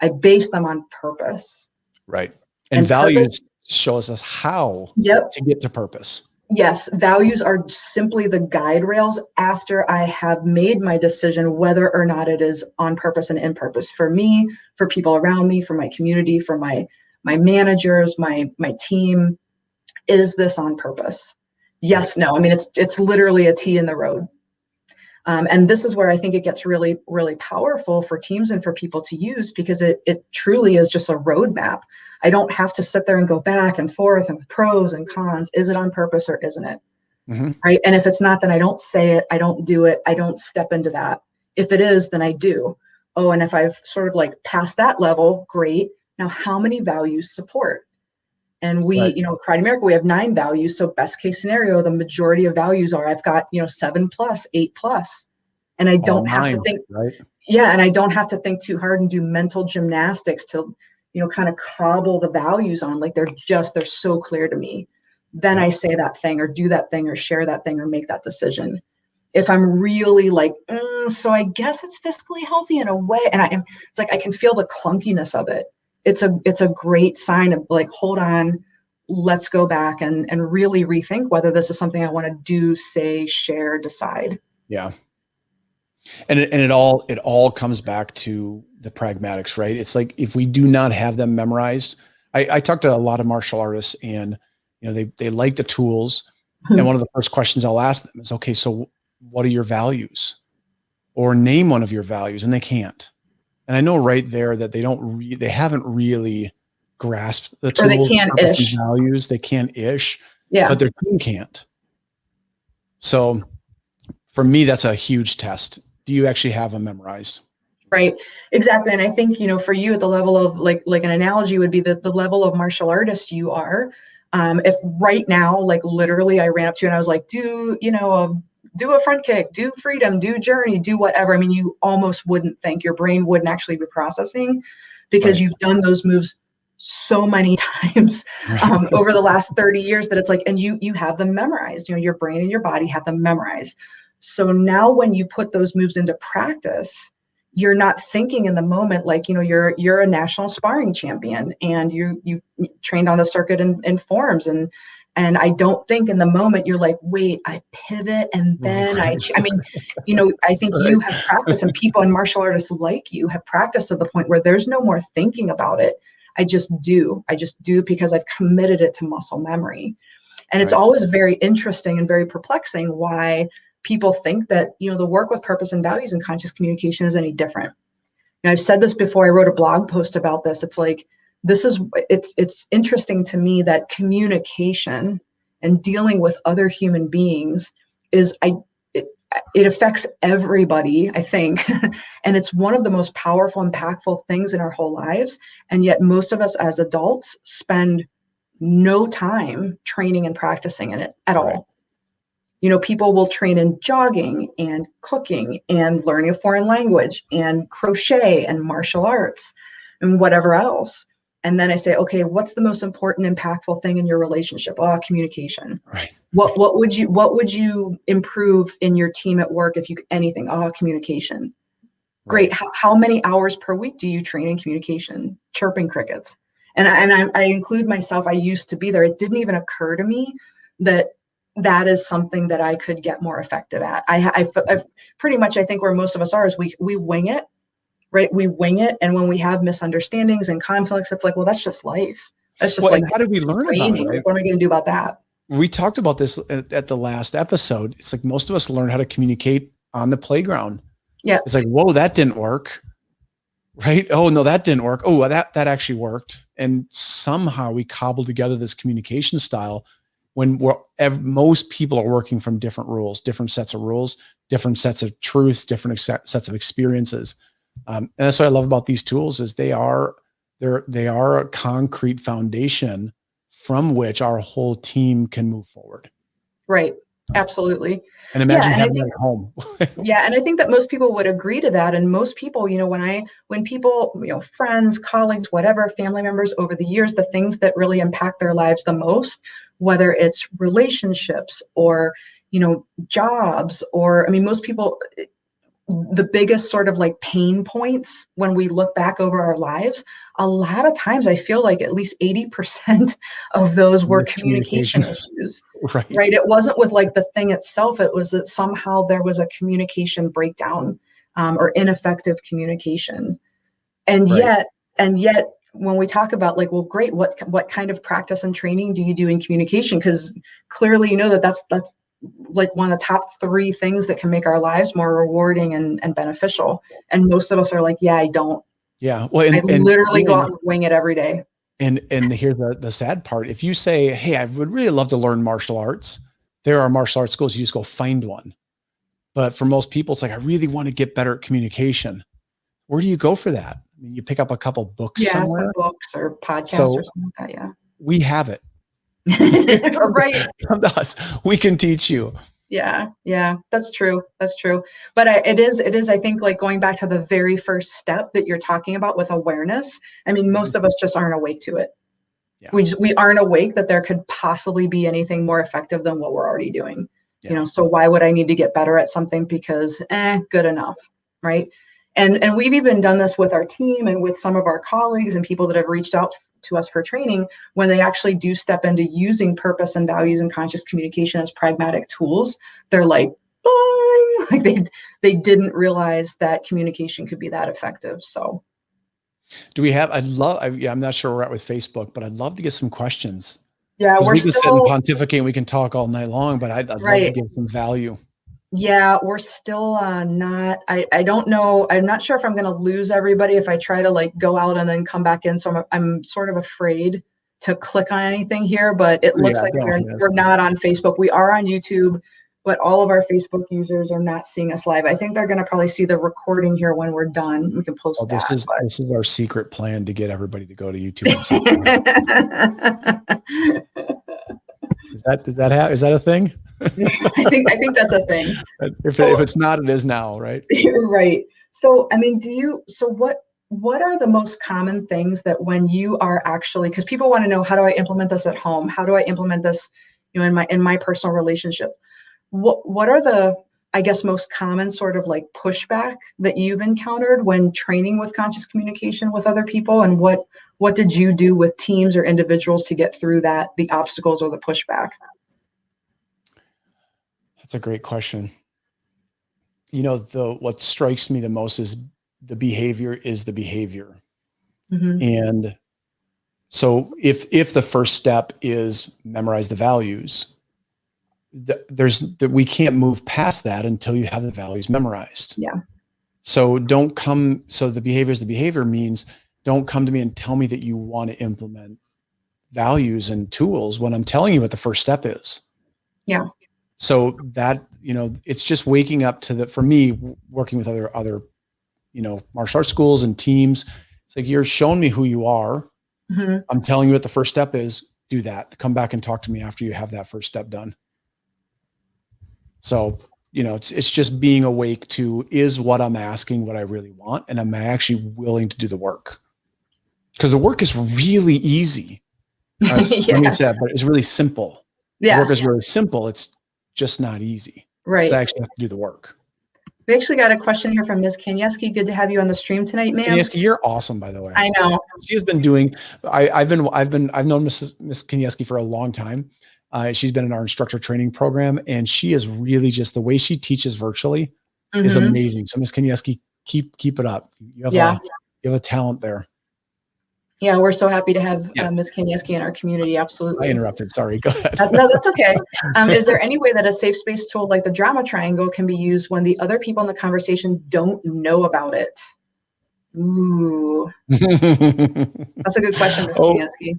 I base them on purpose. Right. And And purpose, values shows us how yep, to get to purpose. yes, values are simply the guide rails after I have made my decision, whether or not it is on purpose and in purpose for me, for people around me, for my community, for my managers, my team. Is this on purpose? Right. Yes, no. I mean, it's literally a T in the road. And this is where I think it gets really, really powerful for teams and for people to use, because it truly is just a roadmap. I don't have to sit there and go back and forth and pros and cons. Is it on purpose or isn't it? Mm-hmm. Right. And if it's not, then I don't say it. I don't do it. I don't step into that. If it is, then I do. Oh, and if I've sort of like passed that level, great. Now, how many values support? And Right. Pride America, we have 9 values. So best case scenario, the majority of values are I've got, 7 plus, 8 plus. And I All don't have to nine. think, Right. yeah, and I don't have to think too hard and do mental gymnastics to, kind of cobble the values on, like they're so clear to me. Then I say that thing or do that thing or share that thing or make that decision. If I'm really like, so I guess it's fiscally healthy in a way, and it's like I can feel the clunkiness of it. It's a great sign of like, hold on, let's go back and really rethink whether this is something I want to do, say, share, decide. Yeah. And it all comes back to the pragmatics, right? It's like, if we do not have them memorized, I talk to a lot of martial artists, and they like the tools. And one of the first questions I'll ask them is, okay, so what are your values? Or name one of your values, and they can't. And I know right there that they haven't really grasped the tools, or they can-ish values. They can-ish, yeah, but their team can't. So for me, that's a huge test. Do you actually have them memorized? Right. Exactly. And I think, for you at the level of like an analogy would be that the level of martial artist you are, if right now, like literally I ran up to you and I was like, do a front kick, do freedom, do journey, do whatever. I mean, you almost wouldn't think, your brain wouldn't actually be processing, because Right. you've done those moves so many times over the last 30 years that it's like, and you have them memorized, your brain and your body have them memorized. So now when you put those moves into practice, you're not thinking in the moment, like, you're a national sparring champion and you trained on the circuit in forms. And I don't think in the moment you're like, wait, I pivot. And then I mean, I think Right. you have practiced, and people and martial artists like you have practiced to the point where there's no more thinking about it. I just do because I've committed it to muscle memory. And it's always very interesting and very perplexing why people think that, the work with purpose and values and conscious communication is any different. I've said this before. I wrote a blog post about this. It's like, it's interesting to me that communication and dealing with other human beings it affects everybody, I think. And it's one of the most powerful, impactful things in our whole lives. And yet most of us as adults spend no time training and practicing in it at all. People will train in jogging and cooking and learning a foreign language and crochet and martial arts and whatever else. And then I say, okay, what's the most important, impactful thing in your relationship? Communication. Right. What would you improve in your team at work if you anything? Communication. Great. How many hours per week do you train in communication? Chirping crickets. And I include myself. I used to be there. It didn't even occur to me that is something that I could get more effective at. I've pretty much, I think where most of us are is we wing it, right? We wing it. And when we have misunderstandings and conflicts, it's like, well, that's just life. That's just how did we learn training. about it? What am I going to do about that? We talked about this at the last episode. It's like most of us learn how to communicate on the playground. Yeah. It's like, whoa, that didn't work. Right. Oh, no, that didn't work. Oh, that actually worked. And somehow we cobbled together this communication style when most people are working from different rules, different sets of rules, different sets of truths, different sets of experiences. And that's what I love about these tools is they are a concrete foundation from which our whole team can move forward. Right. Absolutely. And imagine having that at home. Yeah. And I think that most people would agree to that. And most people, when people, friends, colleagues, whatever, family members over the years, the things that really impact their lives the most, whether it's relationships or, jobs, or, most people, the biggest sort of like pain points when we look back over our lives, a lot of times I feel like at least 80% of those were communication issues, right? It wasn't with like the thing itself. It was that somehow there was a communication breakdown or ineffective communication. And yet when we talk about like, well, great, what kind of practice and training do you do in communication? Because clearly, that's like one of the top 3 things that can make our lives more rewarding and beneficial. And most of us are like, yeah, I don't. Yeah. Well, I literally go out and wing it every day. And here's the sad part. If you say, hey, I would really love to learn martial arts, there are martial arts schools, you just go find one. But for most people, it's like, I really want to get better at communication. Where do you go for that? I mean, you pick up a couple books somewhere. Some books or podcasts or something like that. Yeah. We have it. Right. Come to us. We can teach you. Yeah, that's true. That's true. But it is, I think, like going back to the very first step that you're talking about with awareness. I mean, Mhm. most of us just aren't awake to it. Yeah. We aren't awake that there could possibly be anything more effective than what we're already doing. Yeah. So why would I need to get better at something because good enough, right? And we've even done this with our team and with some of our colleagues and people that have reached out to us for training when they actually do step into using purpose and values and conscious communication as pragmatic tools. They're like, boing, like they didn't realize that communication could be that effective. So Do we have, yeah, I'm not sure where we're at with Facebook, but I'd love to get some questions yeah, because we're we can sit and still pontificate and we can talk all night long, but I'd love to right. give some value. Yeah, we're still not, I don't know. I'm not sure if I'm going to lose everybody if I try to like go out and then come back in. So I'm sort of afraid to click on anything here, but it looks Yeah, like no, yeah, we're not on Facebook. We are on YouTube, but all of our Facebook users are not seeing us live. I think they're going to probably see the recording here when we're done. We can well, post that. this is our secret plan to get everybody to go to YouTube and see. Is that a thing? I think that's a thing. If So, it's not, it is now, right? right. So, I mean, what are the most common things that when you are actually, because people want to know, how do I implement this at home? How do I implement this, in my personal relationship? What are the, I guess, most common sort of like pushback that you've encountered when training with conscious communication with other people? And what did you do with teams or individuals to get through the obstacles or the pushback? That's a great question. What strikes me the most is the behavior is the behavior. Mm-hmm. And so if the first step is memorize the values, we can't move past that until you have the values memorized. Yeah. So the behavior is the behavior means don't come to me and tell me that you want to implement values and tools when I'm telling you what the first step is. Yeah. So that, it's just waking up to for me, working with other, martial arts schools and teams. It's like, you're showing me who you are. Mm-hmm. I'm telling you what the first step is. Do that. Come back and talk to me after you have that first step done. So, it's just being awake to, is what I'm asking what I really want? And am I actually willing to do the work? Because the work is really easy. Yeah. Let me say that, but it's really simple. Yeah. The work is really simple. It's just not easy. Right. So I actually have to do the work. We actually got a question here from Ms. Kanyeski. Good to have you on the stream tonight, ma'am. Kanyeski, you're awesome, by the way. I know. She has been doing, I've known Miss Kanyeski for a long time. She's been in our instructor training program, and she is really just, the way she teaches virtually is amazing. So Miss Kanyeski, keep it up. You have a talent there. Yeah, we're so happy to have Ms. Kanyeski in our community. Absolutely. I interrupted. Sorry. Go ahead. No, that's okay. Is there any way that a safe space tool like the drama triangle can be used when the other people in the conversation don't know about it? Ooh, that's a good question, Ms. Kanyeski.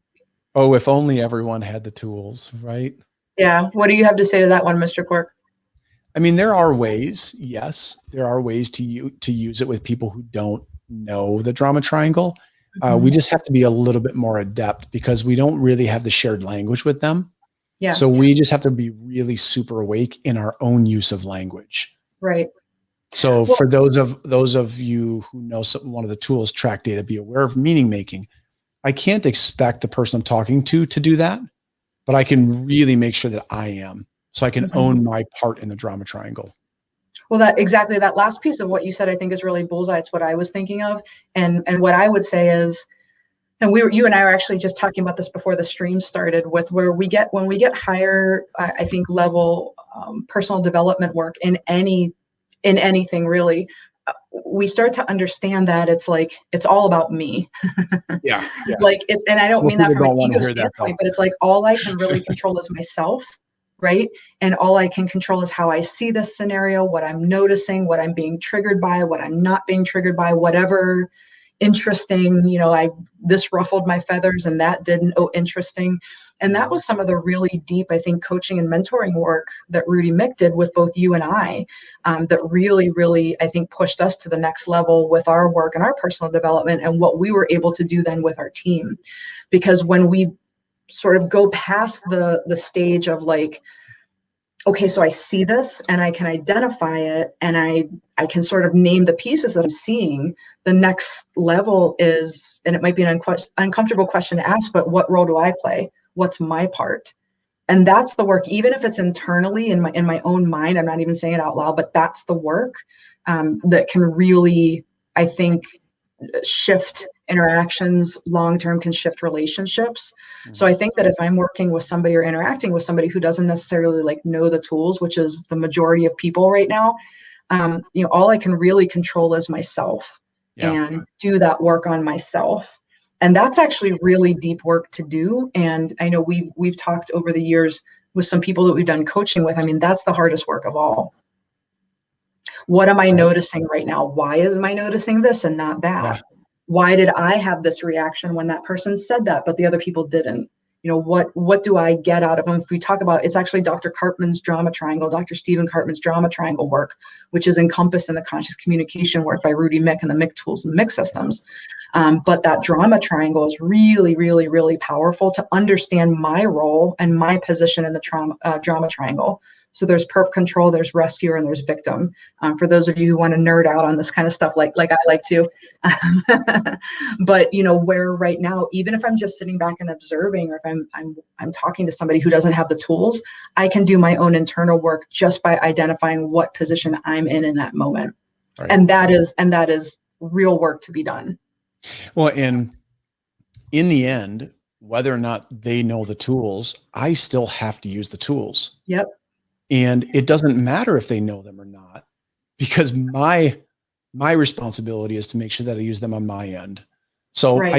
Oh, if only everyone had the tools, right? Yeah. What do you have to say to that one, Mr. Quirk? I mean, there are ways. Yes, there are ways to use it with people who don't know the drama triangle. We just have to be a little bit more adept because we don't really have the shared language with them. Yeah. So we just have to be really super awake in our own use of language. Right. So for those of you who know one of the tools, track data, be aware of meaning making. I can't expect the person I'm talking to do that, but I can really make sure that I am, so I can own my part in the drama triangle. Well, that last piece of what you said, I think, is really bullseye. It's what I was thinking of. And what I would say is, and you and I were actually just talking about this before the stream started, with when we get higher, I think, level personal development work in anything really, we start to understand that it's like, it's all about me. Yeah. Like, and I don't mean that from an ego standpoint, but it's like, all I can really control is myself. Right. And all I can control is how I see this scenario, what I'm noticing, what I'm being triggered by, what I'm not being triggered by, whatever interesting, this ruffled my feathers and that didn't. Oh, interesting. And that was some of the really deep, I think, coaching and mentoring work that Rudy Miick did with both you and I, that really, really, I think, pushed us to the next level with our work and our personal development and what we were able to do then with our team. Because when we sort of go past the stage of like, okay, so I see this and I can identify it, and I can sort of name the pieces that I'm seeing. The next level is, and it might be an uncomfortable question to ask, but what role do I play? What's my part? And that's the work, even if it's internally in my own mind. I'm not even saying it out loud, but that's the work that can really, I think, shift interactions long term, can shift relationships. So I think that if I'm working with somebody or interacting with somebody who doesn't necessarily like know the tools, which is the majority of people right now, all I can really control is myself, Yeah. and do that work on myself. And that's actually really deep work to do. And I know we've talked over the years with some people that we've done coaching with. I mean, that's the hardest work of all. What am I noticing right now? Why am I noticing this and not that? Yeah. Why did I have this reaction when that person said that, but the other people didn't? What do I get out of them? If we talk about, it's actually Dr. Karpman's drama triangle, Dr. Stephen Karpman's drama triangle work, which is encompassed in the conscious communication work by Rudy Miick and the Miick tools and the Miick systems. But that drama triangle is really, really, really powerful to understand my role and my position in the drama triangle. So there's perp control, there's rescuer, and there's victim. For those of you who want to nerd out on this kind of stuff, like I like to. But where right now, even if I'm just sitting back and observing, or if I'm talking to somebody who doesn't have the tools, I can do my own internal work just by identifying what position I'm in that moment. Right. And that is real work to be done. Well, and in the end, whether or not they know the tools, I still have to use the tools. Yep. And it doesn't matter if they know them or not, because my responsibility is to make sure that I use them on my end. So right.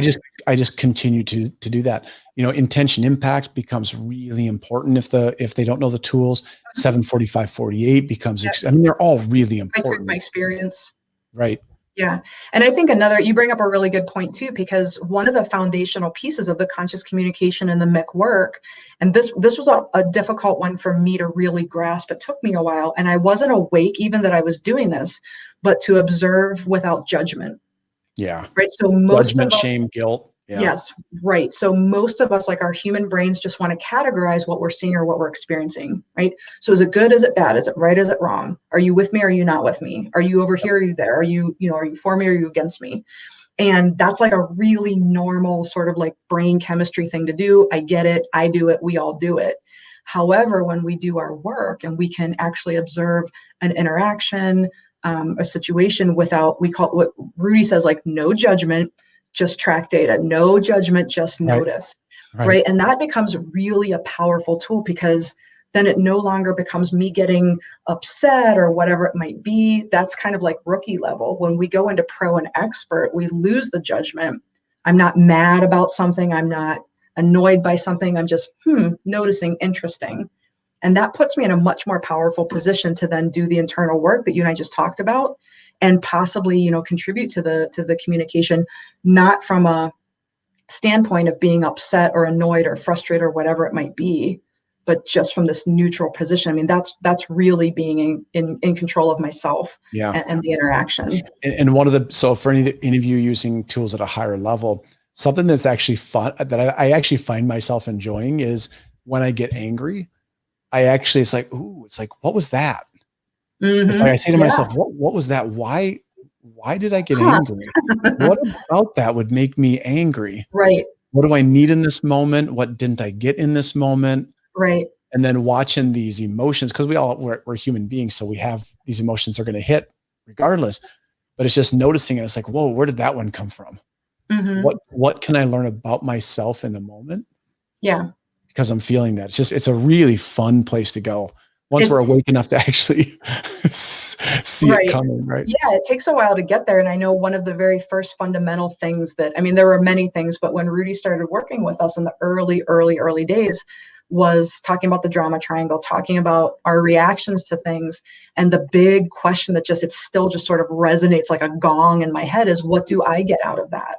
I just continue to do that. Intention impact becomes really important if they don't know the tools. 745-48 becomes, yep. I mean, they're all really important. My experience. Right. Yeah. And I think you bring up a really good point too, because one of the foundational pieces of the conscious communication and the Miick work, and this was a difficult one for me to really grasp. It took me a while, and I wasn't awake even that I was doing this, but to observe without judgment. Yeah. Right. So most judgment, of us, shame, guilt. Yeah. Yes. Right. So most of us, like our human brains, just want to categorize what we're seeing or what we're experiencing. Right. So is it good? Is it bad? Is it right? Is it wrong? Are you with me? Or are you not with me? Are you over here? Are you there? Are you for me? Or are you against me? And that's like a really normal sort of like brain chemistry thing to do. I get it. I do it. We all do it. However, when we do our work and we can actually observe an interaction, a situation without, we call it, what Rudy says, like no judgment, just track data, no judgment, just notice, right? And that becomes really a powerful tool, because then it no longer becomes me getting upset or whatever it might be. That's kind of like rookie level. When we go into pro and expert, we lose the judgment. I'm not mad about something. I'm not annoyed by something. I'm just noticing, interesting. And that puts me in a much more powerful position to then do the internal work that you and I just talked about, and possibly, contribute to the communication, not from a standpoint of being upset or annoyed or frustrated or whatever it might be, but just from this neutral position. I mean, that's really being in control of myself. Yeah. and the interaction. And so for any of you using tools at a higher level, something that's actually fun that I actually find myself enjoying is when I get angry, it's like, what was that? Mm-hmm. It's like I say to myself, what was that? Why did I get angry? What about that would make me angry? Right. What do I need in this moment? What didn't I get in this moment? Right. And then watching these emotions, because we're human beings, so we have these emotions are going to hit regardless. But it's just noticing it. It's like, whoa, where did that one come from? Mm-hmm. What can I learn about myself in the moment? Yeah. Because I'm feeling that. It's a really fun place to go once we're awake enough to actually see it coming, right? Yeah, it takes a while to get there. And I know one of the very first fundamental things there were many things, but when Rudy started working with us in the early days, was talking about the drama triangle, talking about our reactions to things. And the big question that it still just sort of resonates like a gong in my head is, what do I get out of that?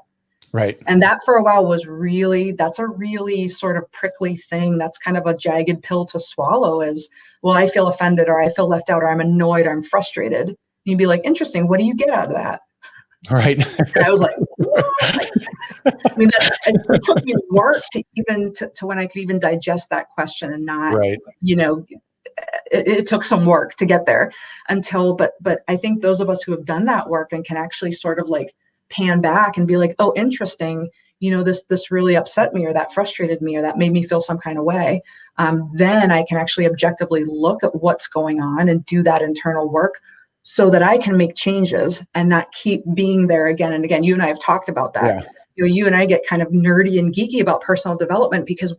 Right. And that for a while that's a really sort of prickly thing. That's kind of a jagged pill to swallow, is, well, I feel offended, or I feel left out, or I'm annoyed, or I'm frustrated. And you'd be like, interesting. What do you get out of that? Right. And I was like, what? I mean, it took me work to when I could even digest that question and not, it took some work to get there but I think those of us who have done that work and can actually sort of like pan back and be like, oh, interesting, this really upset me, or that frustrated me, or that made me feel some kind of way. Then I can actually objectively look at what's going on and do that internal work so that I can make changes and not keep being there again and again. You and I have talked about that. Yeah. You and I get kind of nerdy and geeky about personal development because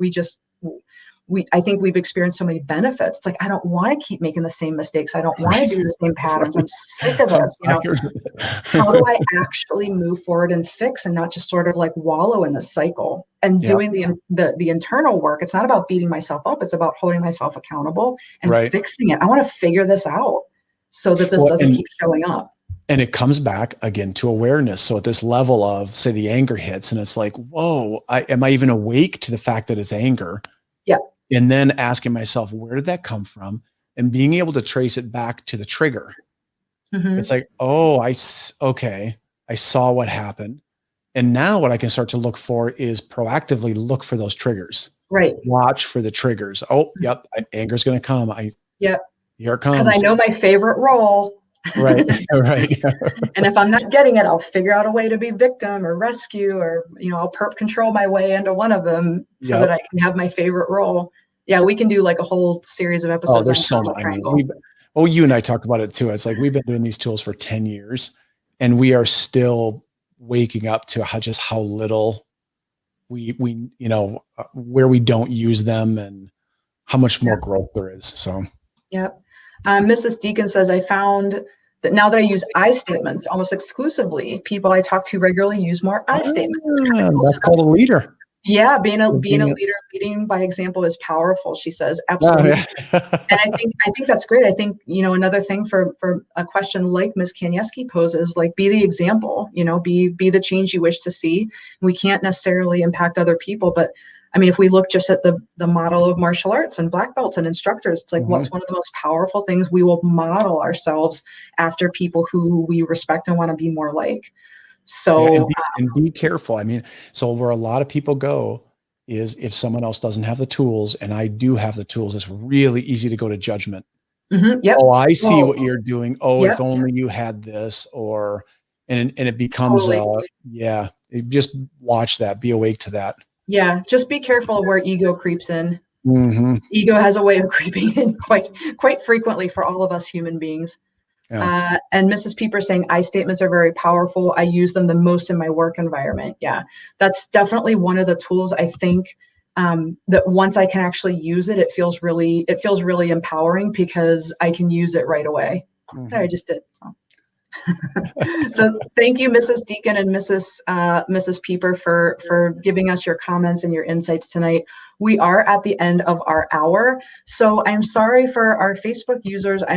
I think we've experienced so many benefits. It's like, I don't want to keep making the same mistakes. I don't want to do the same patterns. I'm sick of this. How do I actually move forward and fix and not just sort of like wallow in the cycle and doing the internal work? It's not about beating myself up. It's about holding myself accountable and fixing it. I want to figure this out so that this doesn't keep showing up. And it comes back again to awareness. So at this level of, say, the anger hits and it's like, whoa, am I even awake to the fact that it's anger? Yeah. And then asking myself, where did that come from? And being able to trace it back to the trigger. Mm-hmm. It's like, okay, I saw what happened. And now what I can start to look for is proactively look for those triggers. Right. Watch for the triggers. Oh, yep. Anger's going to come. Here it comes. Because I know my favorite role. Right. Right. And if I'm not getting it, I'll figure out a way to be victim or rescue, or, I'll perp control my way into one of them so that I can have my favorite role. Yeah. We can do like a whole series of episodes. Oh, there's so much. You and I talked about it too. It's like, we've been doing these tools for 10 years and we are still waking up to how little we where we don't use them and how much more growth there is. So, yep. Mrs. Deacon says, I found that now that I use I statements almost exclusively, people I talk to regularly use more I statements. That's called a leader. Yeah, being a leader, leading by example is powerful, she says. Absolutely. And I think that's great. I think, another thing for a question like Ms. Kaniewski poses, like, be the example, be the change you wish to see. We can't necessarily impact other people, but I mean, if we look just at the model of martial arts and black belts and instructors, it's like, what's one of the most powerful things? We will model ourselves after people who we respect and want to be more like. So, and be careful. I mean, so where a lot of people go is if someone else doesn't have the tools and I do have the tools, it's really easy to go to judgment. Mm-hmm, yep. Oh, I see what you're doing. Oh, if only you had this, and it becomes, just watch that, be awake to that. Yeah, just be careful of where ego creeps in. Mm-hmm. Ego has a way of creeping in quite frequently for all of us human beings. Yeah. And Mrs. Pieper saying, I statements are very powerful. I use them the most in my work environment. Yeah, that's definitely one of the tools I think that once I can actually use it, it feels really empowering because I can use it right away. Mm-hmm. I just did. So thank you, Mrs. Deacon and Mrs. Pieper for giving us your comments and your insights tonight. We are at the end of our hour. So I'm sorry for our Facebook users. I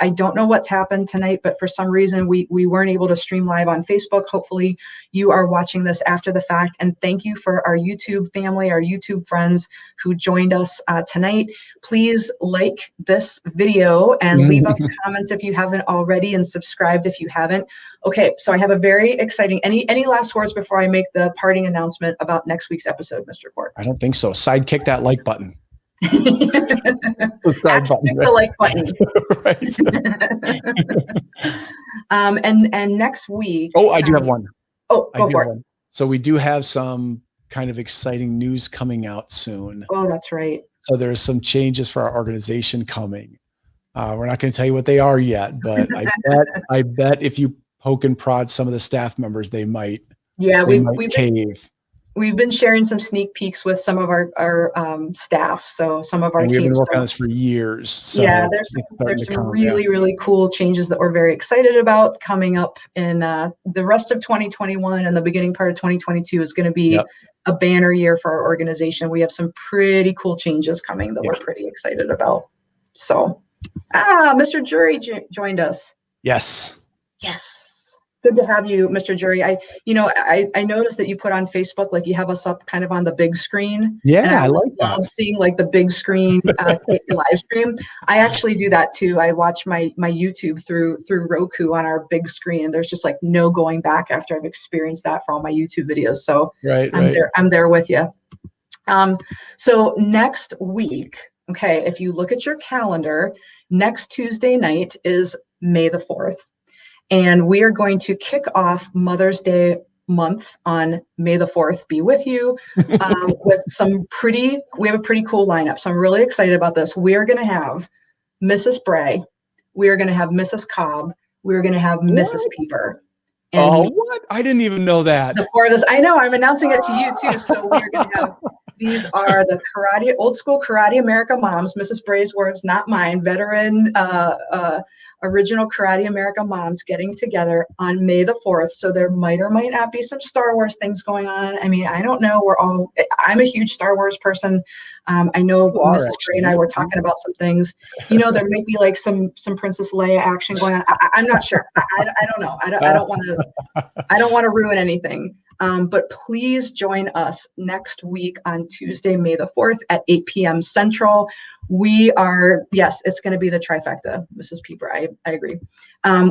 don't know what's happened tonight, but for some reason we weren't able to stream live on Facebook. Hopefully you are watching this after the fact. And thank you for our YouTube family, our YouTube friends who joined us tonight. Please like this video and leave us comments if you haven't already, and subscribe if you haven't. Okay, so I have a very exciting, any last words before I make the parting announcement about next week's episode, Mr. Court? I don't think so. Sidekick that like button. The like button. Right. And next week. Oh, I do have one. Oh, go for it. So we do have some kind of exciting news coming out soon. Oh, that's right. So there's some changes for our organization coming. We're not going to tell you what they are yet, but I bet if you poke and prod some of the staff members, they might. Yeah, we've been sharing some sneak peeks with some of our staff. So some of our teams. We've been working on this for years. So yeah, there's some really cool changes that we're very excited about coming up in the rest of 2021, and the beginning part of 2022 is going to be a banner year for our organization. We have some pretty cool changes coming that we're pretty excited about. So, Mr. Jury joined us. Yes. Good to have you, Mr. Jury. I noticed that you put on Facebook, like you have us up kind of on the big screen. Yeah, I like that. Love seeing like the big screen live stream. I actually do that too. I watch my YouTube through Roku on our big screen. There's just like no going back after I've experienced that for all my YouTube videos. So I'm there with you. So next week, Okay, if you look at your calendar, next Tuesday night is May the 4th. And we are going to kick off Mother's Day month on May the 4th be with you with we have a pretty cool lineup. So I'm really excited about this. We are going to have Mrs. Bray. We are going to have Mrs. Cobb. We're going to have Mrs. Pieper. And what? I didn't even know that. The four of us. I know. I'm announcing it to you too. So we're going to have. These are the old school Karate America moms. Mrs. Bray's words, not mine. Veteran, original Karate America moms getting together on May the 4th. So there might or might not be some Star Wars things going on. I mean, I don't know. I'm a huge Star Wars person. I know Mrs. Bray and I were talking about some things. You know, there might be like some Princess Leia action going on. I'm not sure. I don't know. I don't want to ruin anything. But please join us next week on Tuesday, May the 4th at 8 p.m. Central. It's going to be the trifecta, Mrs. Pieper. I agree.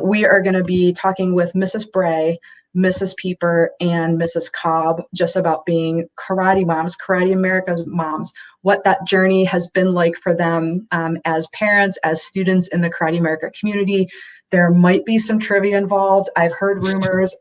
We are going to be talking with Mrs. Bray, Mrs. Pieper, and Mrs. Cobb just about being karate moms, Karate America's moms, what that journey has been like for them as parents, as students in the Karate America community. There might be some trivia involved. I've heard rumors.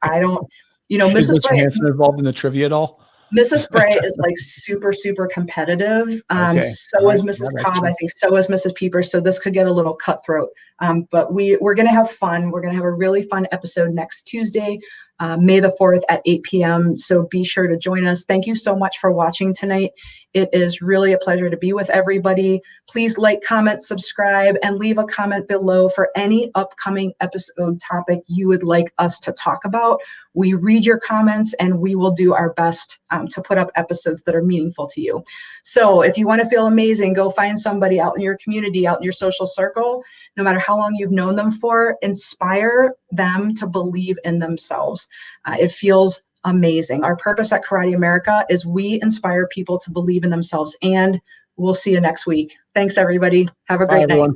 Is Mr. Hanson involved in the trivia at all? Mrs. Bray is like super, super competitive. Okay. So is Mrs. Cobb. I think so is Mrs. Pieper. So this could get a little cutthroat. But we're going to have fun. We're going to have a really fun episode next Tuesday, May the 4th at 8 p.m. So be sure to join us. Thank you so much for watching tonight. It is really a pleasure to be with everybody. Please like, comment, subscribe, and leave a comment below for any upcoming episode topic you would like us to talk about. We read your comments and we will do our best to put up episodes that are meaningful to you. So if you want to feel amazing, go find somebody out in your community, out in your social circle, no matter how long you've known them for, inspire them to believe in themselves. It feels amazing. Our purpose at Karate America is we inspire people to believe in themselves, and we'll see you next week. Thanks, everybody. Have a great night.